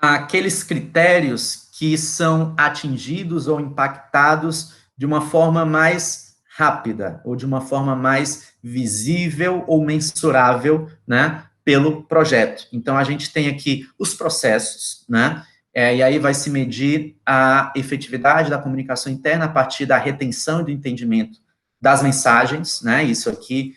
aqueles critérios que são atingidos ou impactados de uma forma mais rápida, ou de uma forma mais visível ou mensurável, né, pelo projeto. Então, a gente tem aqui os processos, né, e aí vai se medir a efetividade da comunicação interna a partir da retenção e do entendimento das mensagens, né, isso aqui,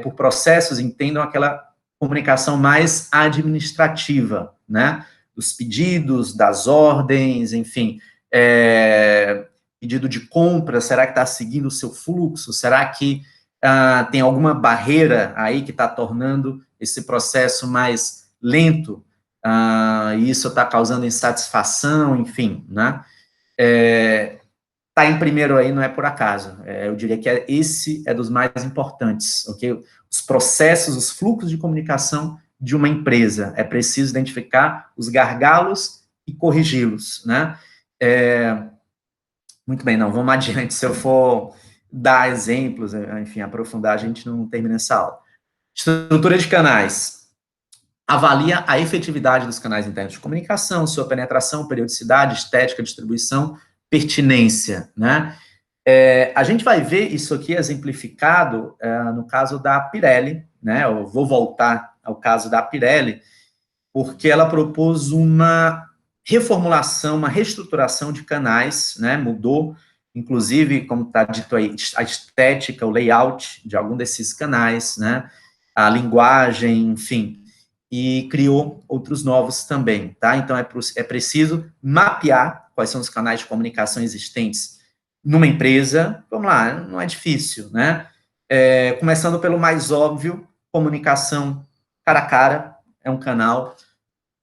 por processos, entendam aquela comunicação mais administrativa, né, dos pedidos, das ordens, enfim, pedido de compra, será que está seguindo o seu fluxo? Será que tem alguma barreira aí que está tornando esse processo mais lento? E isso está causando insatisfação, enfim, né? Está em primeiro aí, não é por acaso. Eu diria que esse é dos mais importantes, ok? Os processos, os fluxos de comunicação de uma empresa. É preciso identificar os gargalos e corrigi-los, né? Muito bem, não, vamos adiante. Se eu for dar exemplos, enfim, aprofundar, a gente não termina essa aula. Estrutura de canais. Avalia a efetividade dos canais internos de comunicação, sua penetração, periodicidade, estética, distribuição, pertinência, né? A gente vai ver isso aqui exemplificado no caso da Pirelli, né? Eu vou voltar ao caso da Pirelli, porque ela propôs uma reformulação, uma reestruturação de canais, né? Mudou, inclusive, como está dito aí, a estética, o layout de algum desses canais, né? A linguagem, enfim, e criou outros novos também, tá? Então, é preciso mapear quais são os canais de comunicação existentes numa empresa. Vamos lá, não é difícil, né? Começando pelo mais óbvio, comunicação cara a cara, é um canal.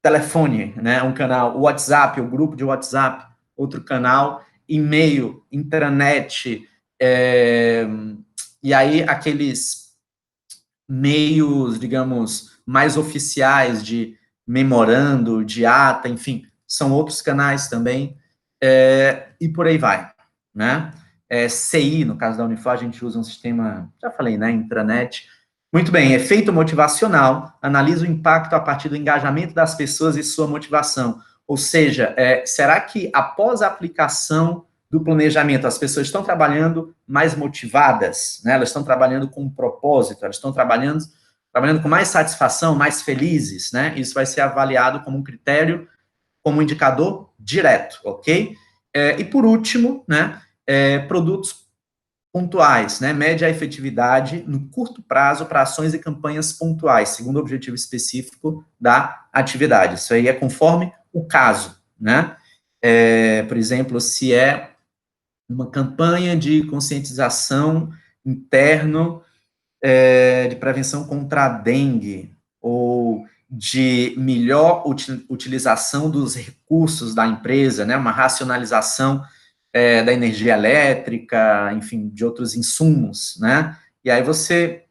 Telefone, né, um canal. WhatsApp, o grupo de WhatsApp, outro canal. E-mail, intranet, e aí aqueles meios, digamos, mais oficiais de memorando, de ata, enfim, são outros canais também, e por aí vai, né? CI, no caso da Unifor, a gente usa um sistema, já falei, né, intranet. Muito bem, efeito motivacional, analisa o impacto a partir do engajamento das pessoas e sua motivação. Ou seja, será que após a aplicação do planejamento, as pessoas estão trabalhando mais motivadas, né? Elas estão trabalhando com um propósito, elas estão trabalhando com mais satisfação, mais felizes, né? Isso vai ser avaliado como um critério, como um indicador direto, ok? E por último, né, produtos pontuais, né? Mede a efetividade no curto prazo para ações e campanhas pontuais, segundo o objetivo específico da atividade. Isso aí é conforme o caso, né? Por exemplo, se é uma campanha de conscientização interno de prevenção contra a dengue, ou de melhor utilização dos recursos da empresa, né, uma racionalização da energia elétrica, enfim, de outros insumos, né, e aí você,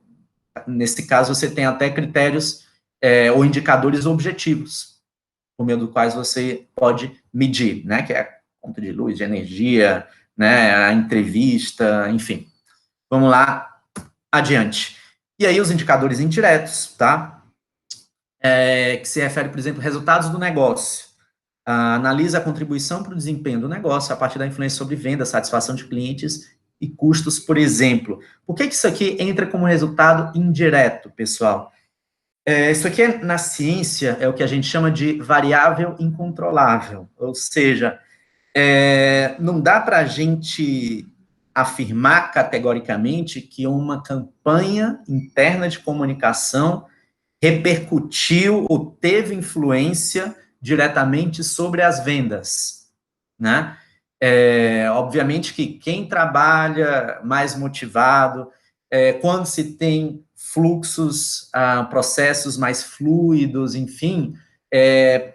nesse caso, você tem até critérios ou indicadores objetivos, por meio do quais você pode medir, né, que é a conta de luz, de energia, né, a entrevista, enfim. Vamos lá, adiante. E aí os indicadores indiretos, tá? Que se refere, por exemplo, resultados do negócio. Analisa a contribuição para o desempenho do negócio a partir da influência sobre venda, satisfação de clientes e custos, por exemplo. Por que isso aqui entra como resultado indireto, pessoal? Isso aqui na ciência é o que a gente chama de variável incontrolável, ou seja, não dá para a gente afirmar categoricamente que uma campanha interna de comunicação repercutiu ou teve influência diretamente sobre as vendas, né? Obviamente que quem trabalha mais motivado, quando se tem fluxos, processos mais fluidos, enfim,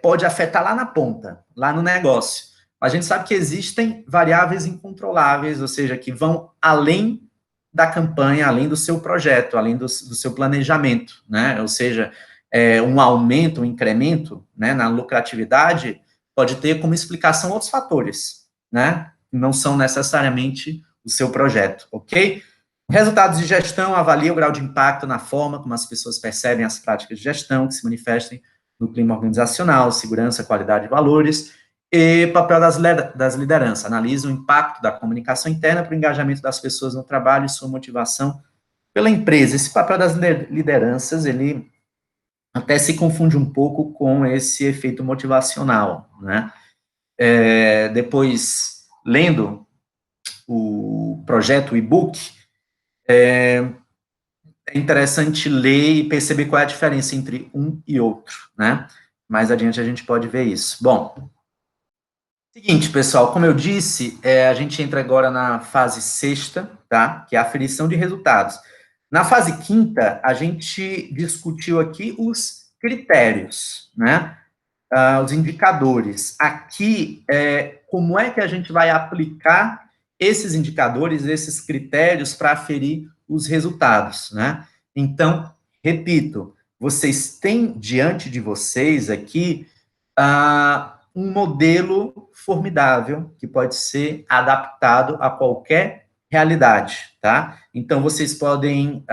pode afetar lá na ponta, lá no negócio. A gente sabe que existem variáveis incontroláveis, ou seja, que vão além da campanha, além do seu projeto, além do seu planejamento, né? Ou seja, um aumento, um incremento, né, na lucratividade pode ter como explicação outros fatores, né? Não são necessariamente o seu projeto, ok? Resultados de gestão, avalia o grau de impacto na forma como as pessoas percebem as práticas de gestão que se manifestem no clima organizacional, segurança, qualidade e valores. E papel das lideranças, analisa o impacto da comunicação interna para o engajamento das pessoas no trabalho e sua motivação pela empresa. Esse papel das lideranças, ele até se confunde um pouco com esse efeito motivacional, né? Depois, lendo o projeto, o e-book, é interessante ler e perceber qual é a diferença entre um e outro, né? Mais adiante a gente pode ver isso. Bom, seguinte, pessoal, como eu disse, a gente entra agora na fase sexta, tá? Que é a aferição de resultados. Na fase quinta, a gente discutiu aqui os critérios, né? Os indicadores. Aqui, como é que a gente vai aplicar esses indicadores, esses critérios para aferir os resultados, né? Então, repito, vocês têm diante de vocês aqui um modelo formidável que pode ser adaptado a qualquer realidade, tá? Então, vocês podem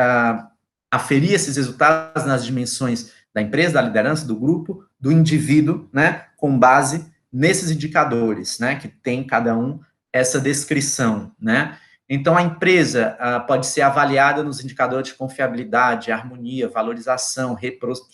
aferir esses resultados nas dimensões da empresa, da liderança, do grupo, do indivíduo, né, com base nesses indicadores, né, que tem cada um essa descrição, né. Então, a empresa pode ser avaliada nos indicadores de confiabilidade, harmonia, valorização,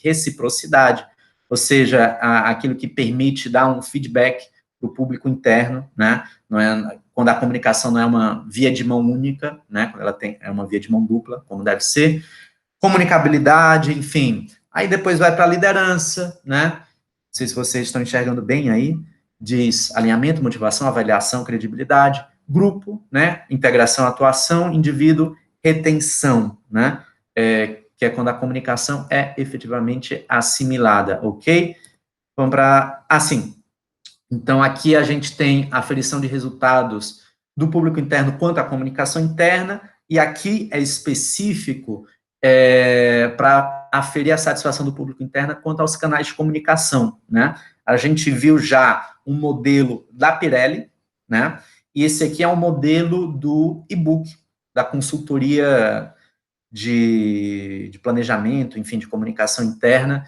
reciprocidade, ou seja, aquilo que permite dar um feedback para o público interno, né, não é, quando a comunicação não é uma via de mão única, né, quando ela é uma via de mão dupla, como deve ser, comunicabilidade, enfim. Aí depois vai para a liderança, né, não sei se vocês estão enxergando bem aí, diz alinhamento, motivação, avaliação, credibilidade, grupo, né, integração, atuação, indivíduo, retenção, né, que é quando a comunicação é efetivamente assimilada, ok? Vamos para, assim, então aqui a gente tem a aferição de resultados do público interno quanto à comunicação interna, e aqui é específico para aferir a satisfação do público interno quanto aos canais de comunicação, né? a gente viu já um modelo da Pirelli, né? E esse aqui é um modelo do e-book, da consultoria de planejamento, enfim, de comunicação interna.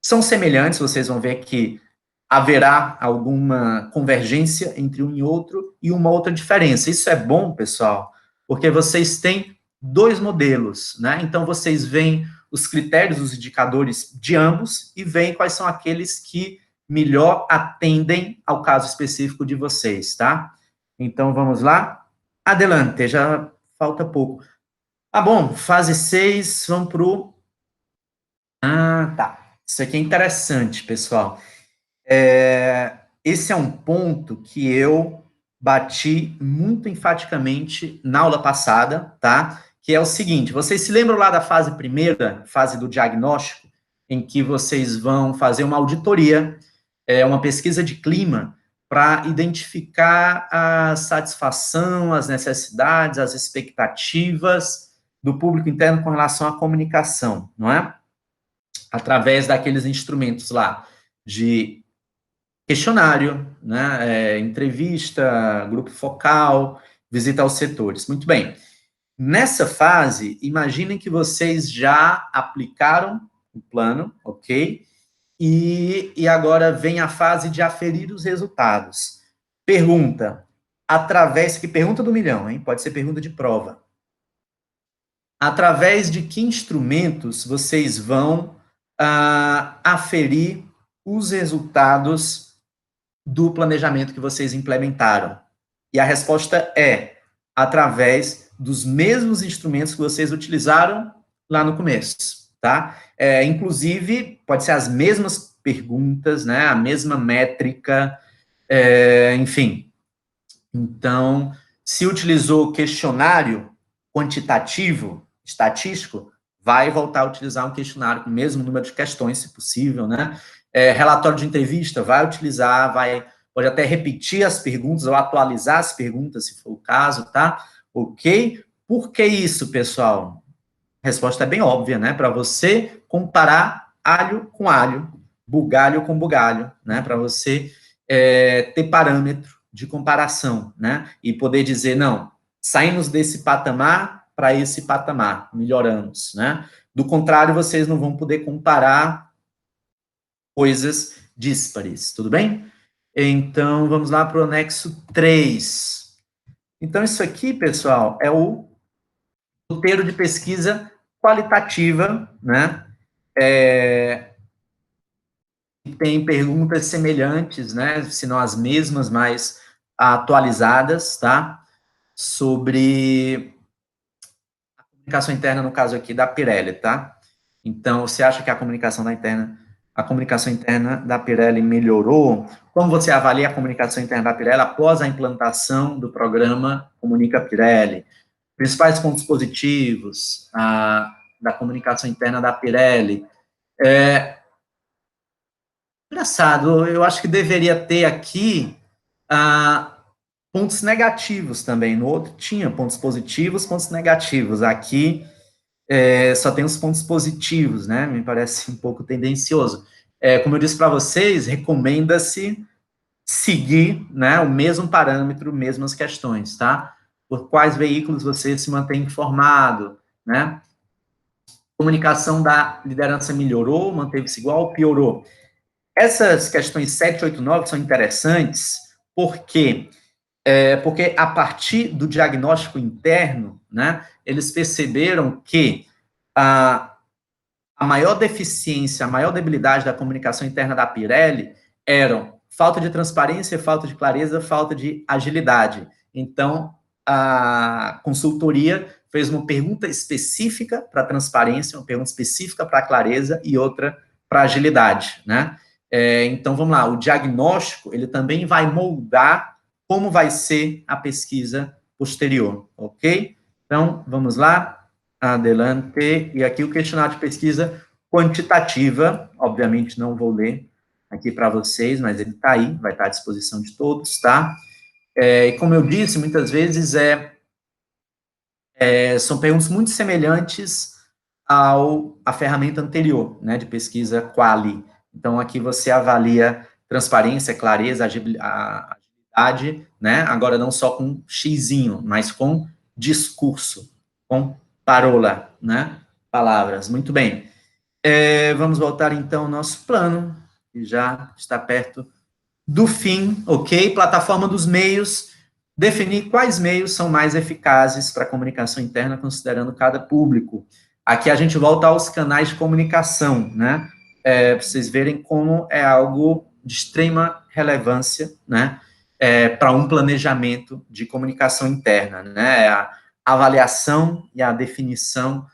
São semelhantes, vocês vão ver que haverá alguma convergência entre um e outro e uma outra diferença. Isso é bom, pessoal, porque vocês têm dois modelos, né? Então, vocês veem os critérios, os indicadores de ambos e veem quais são aqueles que melhor atendem ao caso específico de vocês, tá? Então, vamos lá? Adelante, já falta pouco. Ah, bom, fase 6, vamos para o... Ah, tá. Isso aqui é interessante, pessoal. Esse é um ponto que eu bati muito enfaticamente na aula passada, tá? Que é o seguinte, vocês se lembram lá da fase primeira, fase do diagnóstico, em que vocês vão fazer uma auditoria, uma pesquisa de clima, para identificar a satisfação, as necessidades, as expectativas do público interno com relação à comunicação, não é? Através daqueles instrumentos lá de questionário, né, entrevista, grupo focal, visita aos setores. Muito bem. Nessa fase, imaginem que vocês já aplicaram o plano, ok? E agora vem a fase de aferir os resultados. Pergunta, que pergunta do milhão, hein? Pode ser pergunta de prova. Através de que instrumentos vocês vão aferir os resultados do planejamento que vocês implementaram? E a resposta é através dos mesmos instrumentos que vocês utilizaram lá no começo, tá? Inclusive, pode ser as mesmas perguntas, né? A mesma métrica, enfim. Então, se utilizou questionário quantitativo, estatístico, vai voltar a utilizar um questionário com o mesmo número de questões, se possível, né? Relatório de entrevista, vai utilizar, pode até repetir as perguntas ou atualizar as perguntas, se for o caso, tá? Ok? Por que isso, pessoal? A resposta é bem óbvia, né? Para você comparar alho com alho, bugalho com bugalho, né? Para você ter parâmetro de comparação, né? E poder dizer, não, saímos desse patamar para esse patamar, melhoramos, né? Do contrário, vocês não vão poder comparar coisas díspares, tudo bem? Então, vamos lá para o anexo 3. Então, isso aqui, pessoal, é o roteiro de pesquisa qualitativa, né? Tem perguntas semelhantes, né? Se não as mesmas, mas atualizadas, tá? Sobre a comunicação interna, no caso aqui, da Pirelli, tá? Então, você acha que a comunicação interna da Pirelli melhorou? Como você avalia a comunicação interna da Pirelli após a implantação do programa Comunica Pirelli? Principais pontos positivos da comunicação interna da Pirelli. Engraçado, eu acho que deveria ter aqui pontos negativos também. No outro tinha pontos positivos, pontos negativos. Aqui só tem os pontos positivos, né? Me parece um pouco tendencioso. Como eu disse para vocês, recomenda-se seguir, né, o mesmo parâmetro, mesmas questões, tá? Por quais veículos você se mantém informado, né? Comunicação da liderança melhorou, manteve-se igual ou piorou? Essas questões 7, 8, 9 são interessantes porque a partir do diagnóstico interno, né, eles perceberam que a maior deficiência, a maior debilidade da comunicação interna da Pirelli eram falta de transparência, falta de clareza, falta de agilidade. Então, a consultoria fez uma pergunta específica para a transparência, uma pergunta específica para a clareza e outra para a agilidade, né? Então, vamos lá, o diagnóstico, ele também vai moldar como vai ser a pesquisa posterior, ok? Então, vamos lá, adelante, e aqui o questionário de pesquisa quantitativa, obviamente não vou ler aqui para vocês, mas ele está aí, vai estar à disposição de todos, tá? E como eu disse, muitas vezes são perguntas muito semelhantes à ferramenta anterior, né, de pesquisa Quali. Então, aqui você avalia transparência, clareza, agilidade, né? Agora, não só com xizinho, mas com discurso, com parola, né? Palavras. Muito bem. Vamos voltar, então, ao nosso plano, que já está perto do fim, ok? Plataforma dos meios, definir quais meios são mais eficazes para a comunicação interna, considerando cada público. Aqui a gente volta aos canais de comunicação, né? Para vocês verem como é algo de extrema relevância, né? Para um planejamento de comunicação interna, né? A avaliação e a definição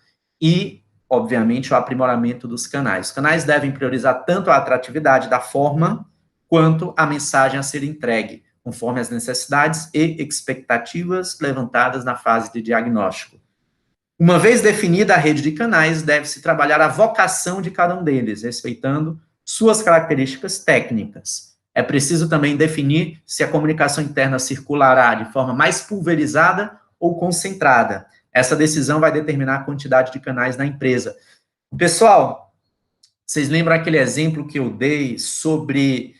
e, obviamente, o aprimoramento dos canais. Os canais devem priorizar tanto a atratividade da forma quanto a mensagem a ser entregue, conforme as necessidades e expectativas levantadas na fase de diagnóstico. Uma vez definida a rede de canais, deve-se trabalhar a vocação de cada um deles, respeitando suas características técnicas. É preciso também definir se a comunicação interna circulará de forma mais pulverizada ou concentrada. Essa decisão vai determinar a quantidade de canais na empresa. Pessoal, vocês lembram aquele exemplo que eu dei sobre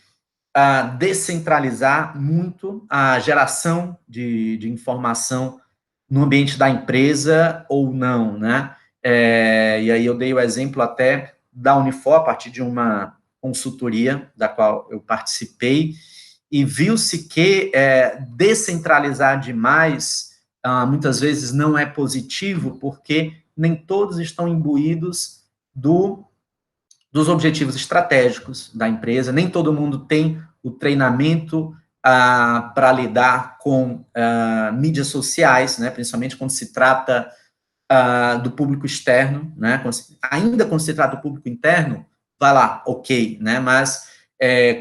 descentralizar muito a geração de informação no ambiente da empresa ou não, né? E aí eu dei o exemplo até da Unifor, a partir de uma consultoria da qual eu participei, e viu-se que descentralizar demais muitas vezes não é positivo, porque nem todos estão imbuídos dos objetivos estratégicos da empresa, nem todo mundo tem o treinamento para lidar com mídias sociais, né, principalmente quando se trata do público externo, né, ainda quando se trata do público interno, vai lá, ok, né, mas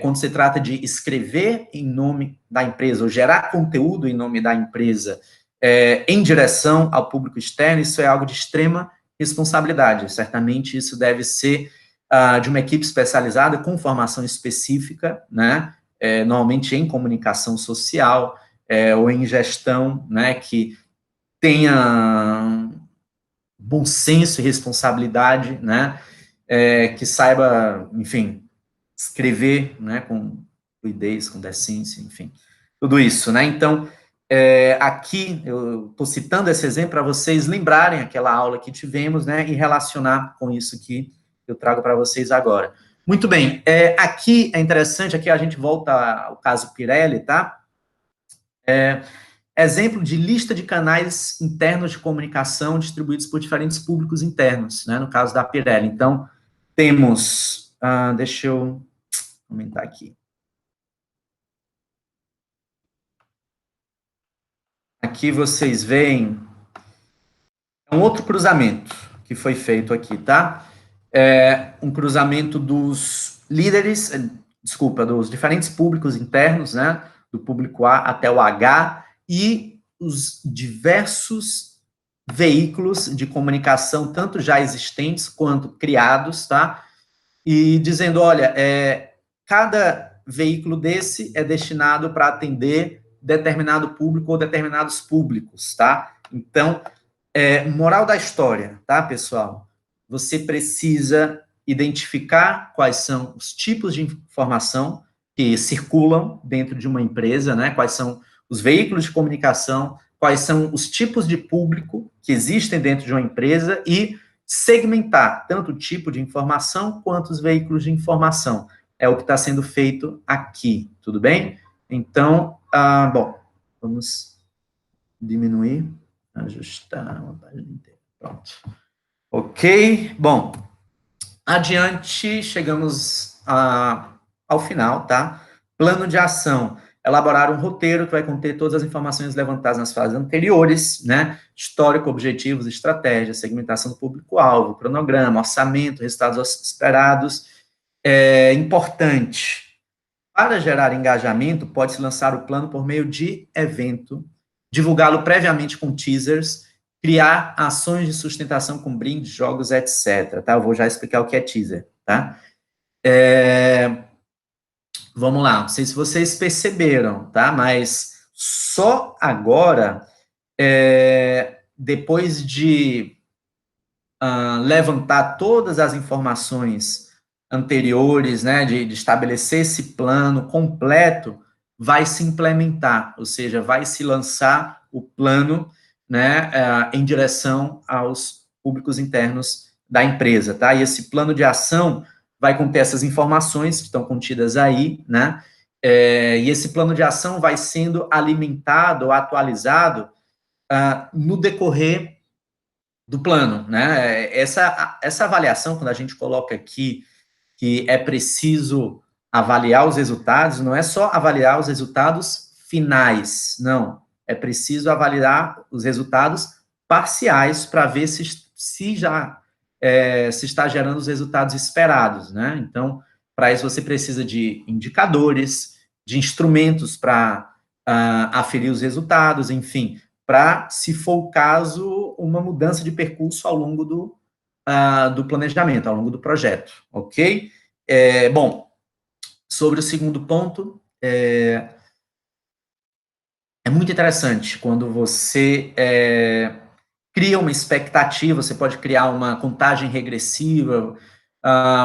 quando se trata de escrever em nome da empresa, ou gerar conteúdo em nome da empresa, em direção ao público externo, isso é algo de extrema responsabilidade, certamente isso deve ser de uma equipe especializada com formação específica, né, normalmente em comunicação social, ou em gestão, né, que tenha bom senso e responsabilidade, né, que saiba, enfim, escrever, né, com fluidez, com decência, enfim, tudo isso, né, então, aqui, eu estou citando esse exemplo para vocês lembrarem aquela aula que tivemos, né, e relacionar com isso que eu trago para vocês agora. Muito bem, aqui é interessante, aqui a gente volta ao caso Pirelli, tá? Exemplo de lista de canais internos de comunicação distribuídos por diferentes públicos internos, né, no caso da Pirelli. Então, temos, deixa eu aumentar aqui. Aqui vocês veem um outro cruzamento que foi feito aqui, tá? Um cruzamento dos líderes, dos diferentes públicos internos, né? Do público A até o H, e os diversos veículos de comunicação, tanto já existentes quanto criados, tá? E dizendo, olha, cada veículo desse é destinado para atender determinado público ou determinados públicos, tá? Então, moral da história, tá, pessoal? Você precisa identificar quais são os tipos de informação que circulam dentro de uma empresa, né? Quais são os veículos de comunicação, quais são os tipos de público que existem dentro de uma empresa e segmentar tanto o tipo de informação quanto os veículos de informação. É o que está sendo feito aqui, tudo bem? Então, bom, vamos diminuir. Ajustar uma página inteira. Pronto. Ok. Bom, adiante, chegamos ao final, tá? Plano de ação. Elaborar um roteiro que vai conter todas as informações levantadas nas fases anteriores, né? Histórico, objetivos, estratégia, segmentação do público-alvo, cronograma, orçamento, resultados esperados. Importante. Para gerar engajamento, pode-se lançar o plano por meio de evento, divulgá-lo previamente com teasers, criar ações de sustentação com brindes, jogos, etc. Tá? Eu vou já explicar o que é teaser, tá? Vamos lá, não sei se vocês perceberam, tá? Mas só agora, depois de levantar todas as informações anteriores, né, de estabelecer esse plano completo, vai se implementar, ou seja, vai se lançar o plano, né, em direção aos públicos internos da empresa, tá? E esse plano de ação vai conter essas informações que estão contidas aí, né? E esse plano de ação vai sendo alimentado ou atualizado no decorrer do plano, né? Essa avaliação, quando a gente coloca aqui que é preciso avaliar os resultados, não é só avaliar os resultados finais, não. É preciso avaliar os resultados parciais para ver se já se está gerando os resultados esperados, né? Então, para isso você precisa de indicadores, de instrumentos para aferir os resultados, enfim, para, se for o caso, uma mudança de percurso ao longo do planejamento, ao longo do projeto, ok? Bom, sobre o segundo ponto, é muito interessante quando você cria uma expectativa, você pode criar uma contagem regressiva,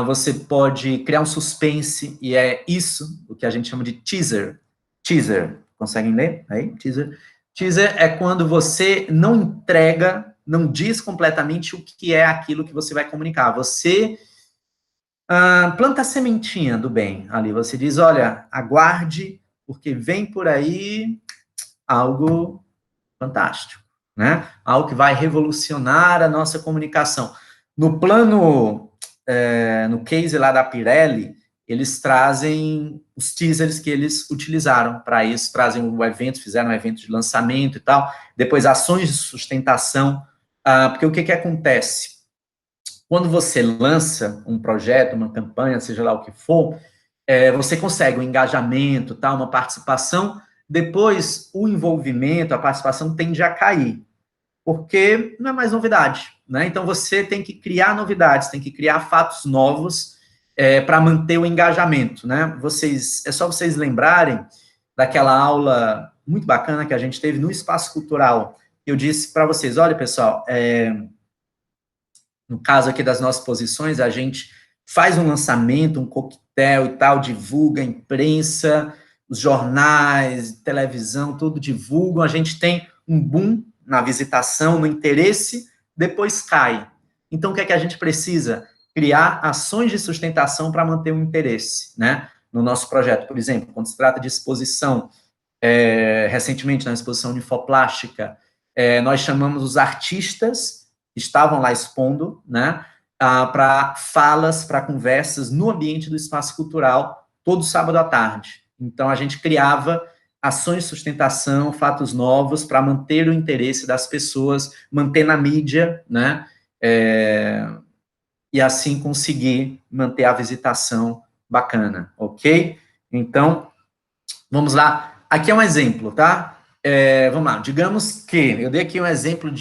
você pode criar um suspense, e é isso o que a gente chama de teaser. Teaser, conseguem ler aí? Teaser. Teaser é quando você não entrega, não diz completamente o que é aquilo que você vai comunicar. Você planta a sementinha do bem ali. Você diz, olha, aguarde, porque vem por aí algo fantástico, né? Algo que vai revolucionar a nossa comunicação. No plano, no case lá da Pirelli, eles trazem os teasers que eles utilizaram para isso, trazem o evento, fizeram um evento de lançamento e tal, depois ações de sustentação, porque o que acontece? Quando você lança um projeto, uma campanha, seja lá o que for, você consegue um engajamento, tá, uma participação, depois o envolvimento, a participação tende a cair, porque não é mais novidade, né? Então você tem que criar novidades, tem que criar fatos novos para manter o engajamento, né? É só vocês lembrarem daquela aula muito bacana que a gente teve no Espaço Cultural. Eu disse para vocês, olha, pessoal, no caso aqui das nossas posições, a gente faz um lançamento, um coquetel e tal, divulga, a imprensa, os jornais, televisão, tudo divulgam, a gente tem um boom na visitação, no interesse, depois cai. Então, o que é que a gente precisa? Criar ações de sustentação para manter o interesse, né? No nosso projeto, por exemplo, quando se trata de exposição, recentemente na exposição Unifoplástica, nós chamamos os artistas que estavam lá expondo, né, para falas, para conversas no ambiente do espaço cultural, todo sábado à tarde. Então, a gente criava ações de sustentação, fatos novos, para manter o interesse das pessoas, manter na mídia, né, e assim conseguir manter a visitação bacana, ok? Então, vamos lá. Aqui é um exemplo, tá? Vamos lá. Digamos que eu dei aqui um exemplo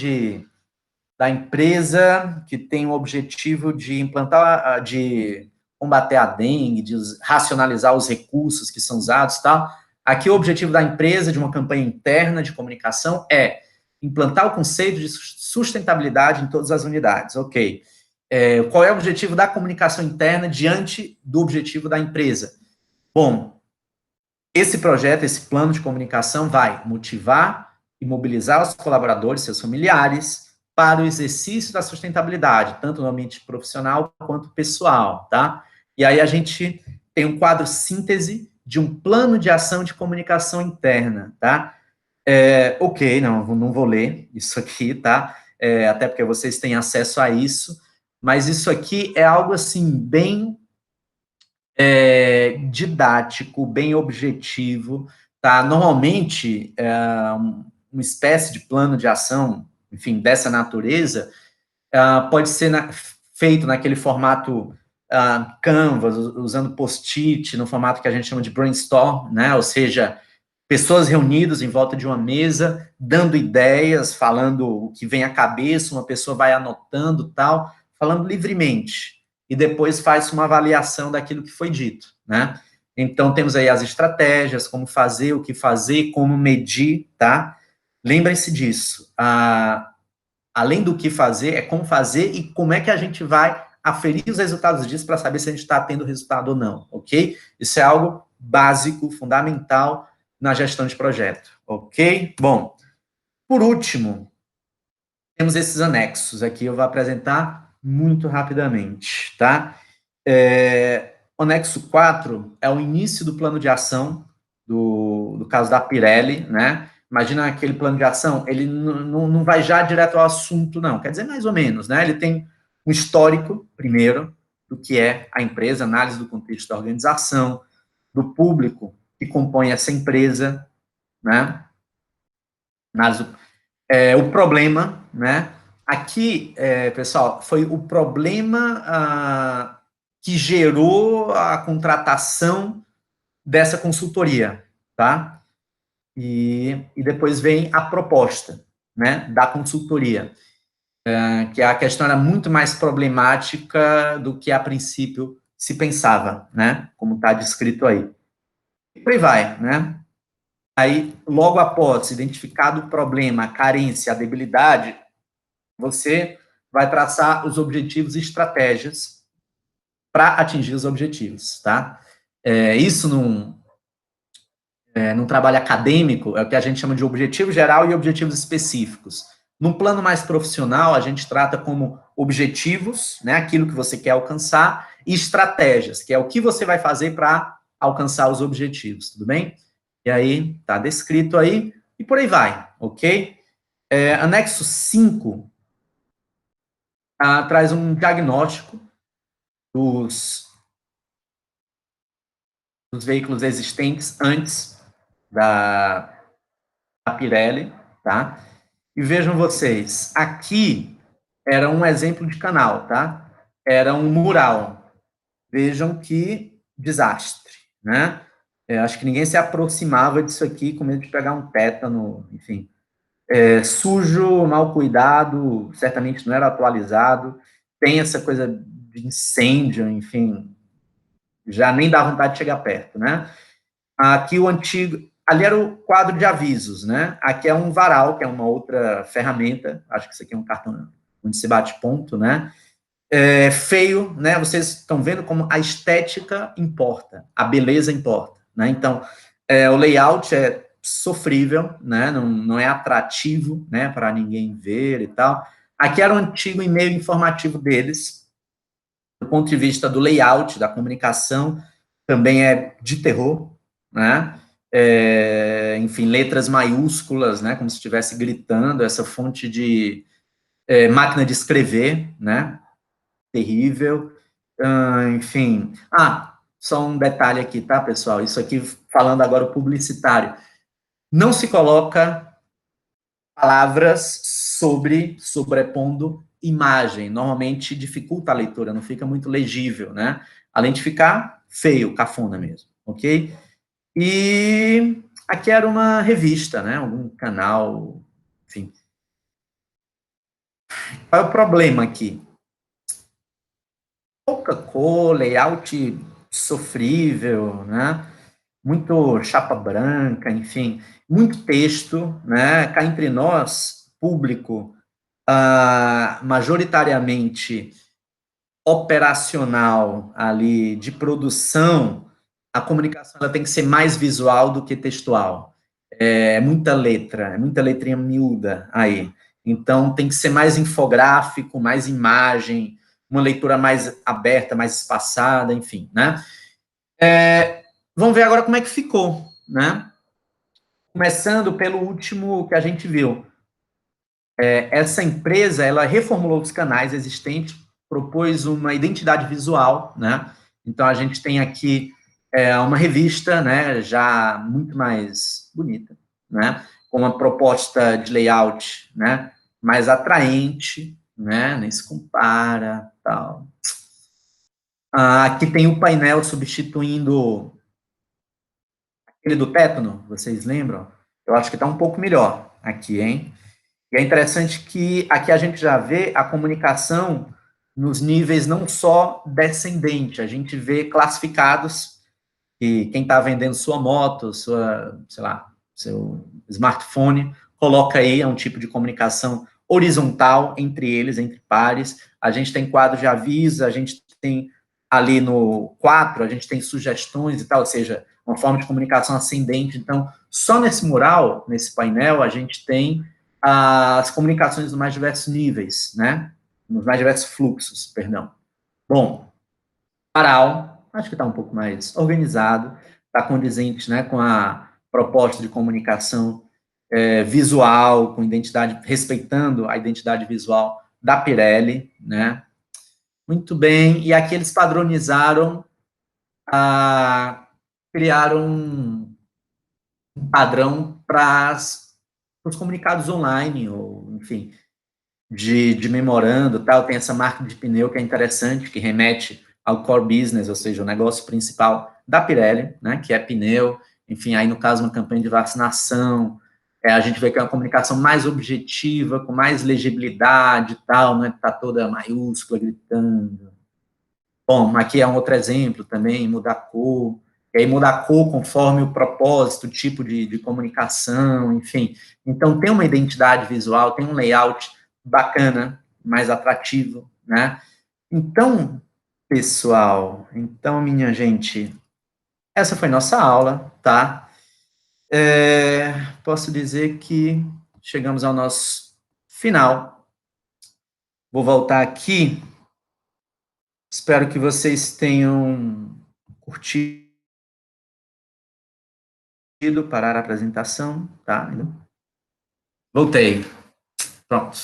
da empresa que tem o objetivo de implantar, de combater a dengue, de racionalizar os recursos que são usados, tal. Aqui o objetivo da empresa, de uma campanha interna de comunicação, é implantar o conceito de sustentabilidade em todas as unidades. Ok. Qual é o objetivo da comunicação interna diante do objetivo da empresa? Bom, esse projeto, esse plano de comunicação vai motivar e mobilizar os colaboradores, seus familiares, para o exercício da sustentabilidade, tanto no ambiente profissional quanto pessoal, tá? E aí a gente tem um quadro síntese de um plano de ação de comunicação interna, tá? Ok, não vou ler isso aqui, tá? Até porque vocês têm acesso a isso, mas isso aqui é algo, assim, bem didático, bem objetivo, tá? Normalmente, uma espécie de plano de ação, enfim, dessa natureza, pode ser feito naquele formato Canvas, usando post-it, no formato que a gente chama de brainstorm, né? Ou seja, pessoas reunidas em volta de uma mesa, dando ideias, falando o que vem à cabeça, uma pessoa vai anotando tal, falando livremente, e depois faz uma avaliação daquilo que foi dito, né? Então, temos aí as estratégias, como fazer, o que fazer, como medir, tá? Lembrem-se disso. Além do que fazer, é como fazer e como é que a gente vai aferir os resultados disso para saber se a gente está tendo resultado ou não, ok? Isso é algo básico, fundamental na gestão de projeto, ok? Bom, por último, temos esses anexos aqui, eu vou apresentar muito rapidamente, tá? O anexo 4 é o início do plano de ação do caso da Pirelli, né? Imagina aquele plano de ação, ele não vai já direto ao assunto, não. Quer dizer, mais ou menos, né? Ele tem um histórico, primeiro, do que é a empresa, análise do contexto da organização, do público que compõe essa empresa, né? Análise do, o problema, né? Aqui, pessoal, foi o problema que gerou a contratação dessa consultoria, tá? E depois vem a proposta, né, da consultoria, que a questão era muito mais problemática do que a princípio se pensava, né, como está descrito aí. E por aí vai, né? Aí, logo após identificado o problema, a carência, a debilidade, você vai traçar os objetivos e estratégias para atingir os objetivos, tá? Isso num trabalho acadêmico é o que a gente chama de objetivo geral e objetivos específicos. Num plano mais profissional, a gente trata como objetivos, né, aquilo que você quer alcançar, e estratégias, que é o que você vai fazer para alcançar os objetivos, tudo bem? E aí, tá descrito aí, e por aí vai, ok? Anexo 5 traz um diagnóstico dos veículos existentes antes da Pirelli, tá? E vejam vocês, aqui era um exemplo de canal, tá? Era um mural. Vejam que desastre, né? Acho que ninguém se aproximava disso aqui com medo de pegar um tétano, enfim. Sujo, mal cuidado, certamente não era atualizado, tem essa coisa de incêndio, enfim, já nem dá vontade de chegar perto, né? Aqui o antigo, ali era o quadro de avisos, né? Aqui é um varal, que é uma outra ferramenta, acho que isso aqui é um cartão onde se bate ponto, né? Feio, né? Vocês estão vendo como a estética importa, a beleza importa, né? Então, o layout é sofrível, né? Não é atrativo, né? Para ninguém ver e tal. Aqui era o antigo e-mail informativo deles, do ponto de vista do layout, da comunicação, também é de terror, né? Enfim, letras maiúsculas, né? Como se estivesse gritando, essa fonte de máquina de escrever, né? Terrível. Enfim. Só um detalhe aqui, tá, pessoal? Isso aqui, falando agora o publicitário. Não se coloca palavras sobrepondo imagem. Normalmente dificulta a leitura, não fica muito legível, né? Além de ficar feio, cafona mesmo, ok? E aqui era uma revista, né? Algum canal, enfim. Qual é o problema aqui? Pouca cor, layout sofrível, né? Muito chapa branca, enfim, muito texto, né? Cá entre nós, público, majoritariamente operacional ali de produção, a comunicação ela tem que ser mais visual do que textual. É muita letra, é muita letrinha miúda aí. Então tem que ser mais infográfico, mais imagem, uma leitura mais aberta, mais espaçada, enfim, né? Vamos ver agora como é que ficou, né? Começando pelo último que a gente viu. Essa empresa, ela reformulou os canais existentes, propôs uma identidade visual, né? Então, a gente tem aqui uma revista, né, já muito mais bonita, né? Com uma proposta de layout, né, mais atraente, né? Nem se compara, tal. Aqui tem o painel substituindo aquele do tétano, vocês lembram? Eu acho que está um pouco melhor aqui, hein? E é interessante que aqui a gente já vê a comunicação nos níveis não só descendente, a gente vê classificados, e quem está vendendo sua moto, sua, sei lá, seu smartphone, coloca aí, é um tipo de comunicação horizontal entre eles, entre pares. A gente tem quadro de aviso, a gente tem ali no 4, a gente tem sugestões e tal, ou seja, uma forma de comunicação ascendente. Então, só nesse mural, nesse painel, a gente tem as comunicações nos mais diversos níveis, né? Nos mais diversos fluxos, perdão. Bom, Paral, acho que está um pouco mais organizado, está condizente, né, com a proposta de comunicação visual, com identidade, respeitando a identidade visual da Pirelli, né? Muito bem, e aqui eles padronizaram, criaram um padrão para os comunicados online, ou, enfim, de memorando, tal. Tem essa marca de pneu que é interessante, que remete ao core business, ou seja, o negócio principal da Pirelli, né, que é pneu. Enfim, aí no caso uma campanha de vacinação, a gente vê que é uma comunicação mais objetiva, com mais legibilidade e tal, não é que tá toda maiúscula, gritando. Bom, aqui é um outro exemplo também, mudar a cor, e aí mudar a cor conforme o propósito, o tipo de comunicação, enfim. Então, tem uma identidade visual, tem um layout bacana, mais atrativo, né? Então, pessoal, então, minha gente, essa foi nossa aula, tá? Posso dizer que chegamos ao nosso final. Vou voltar aqui. Espero que vocês tenham curtido, parar a apresentação, tá? Voltei. Pronto.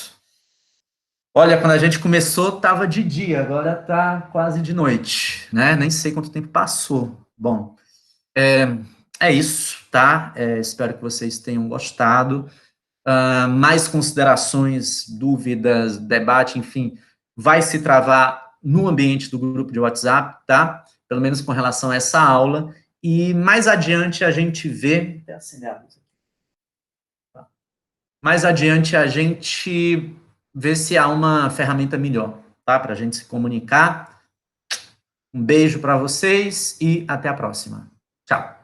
Olha, quando a gente começou, estava de dia, agora está quase de noite, né? Nem sei quanto tempo passou. Bom, é isso, tá? Espero que vocês tenham gostado. Mais considerações, dúvidas, debate, enfim, vai se travar no ambiente do grupo de WhatsApp, tá? Pelo menos com relação a essa aula. E mais adiante a gente vê. Mais adiante a gente vê se há uma ferramenta melhor, tá? Para a gente se comunicar. Um beijo para vocês e até a próxima. Tchau.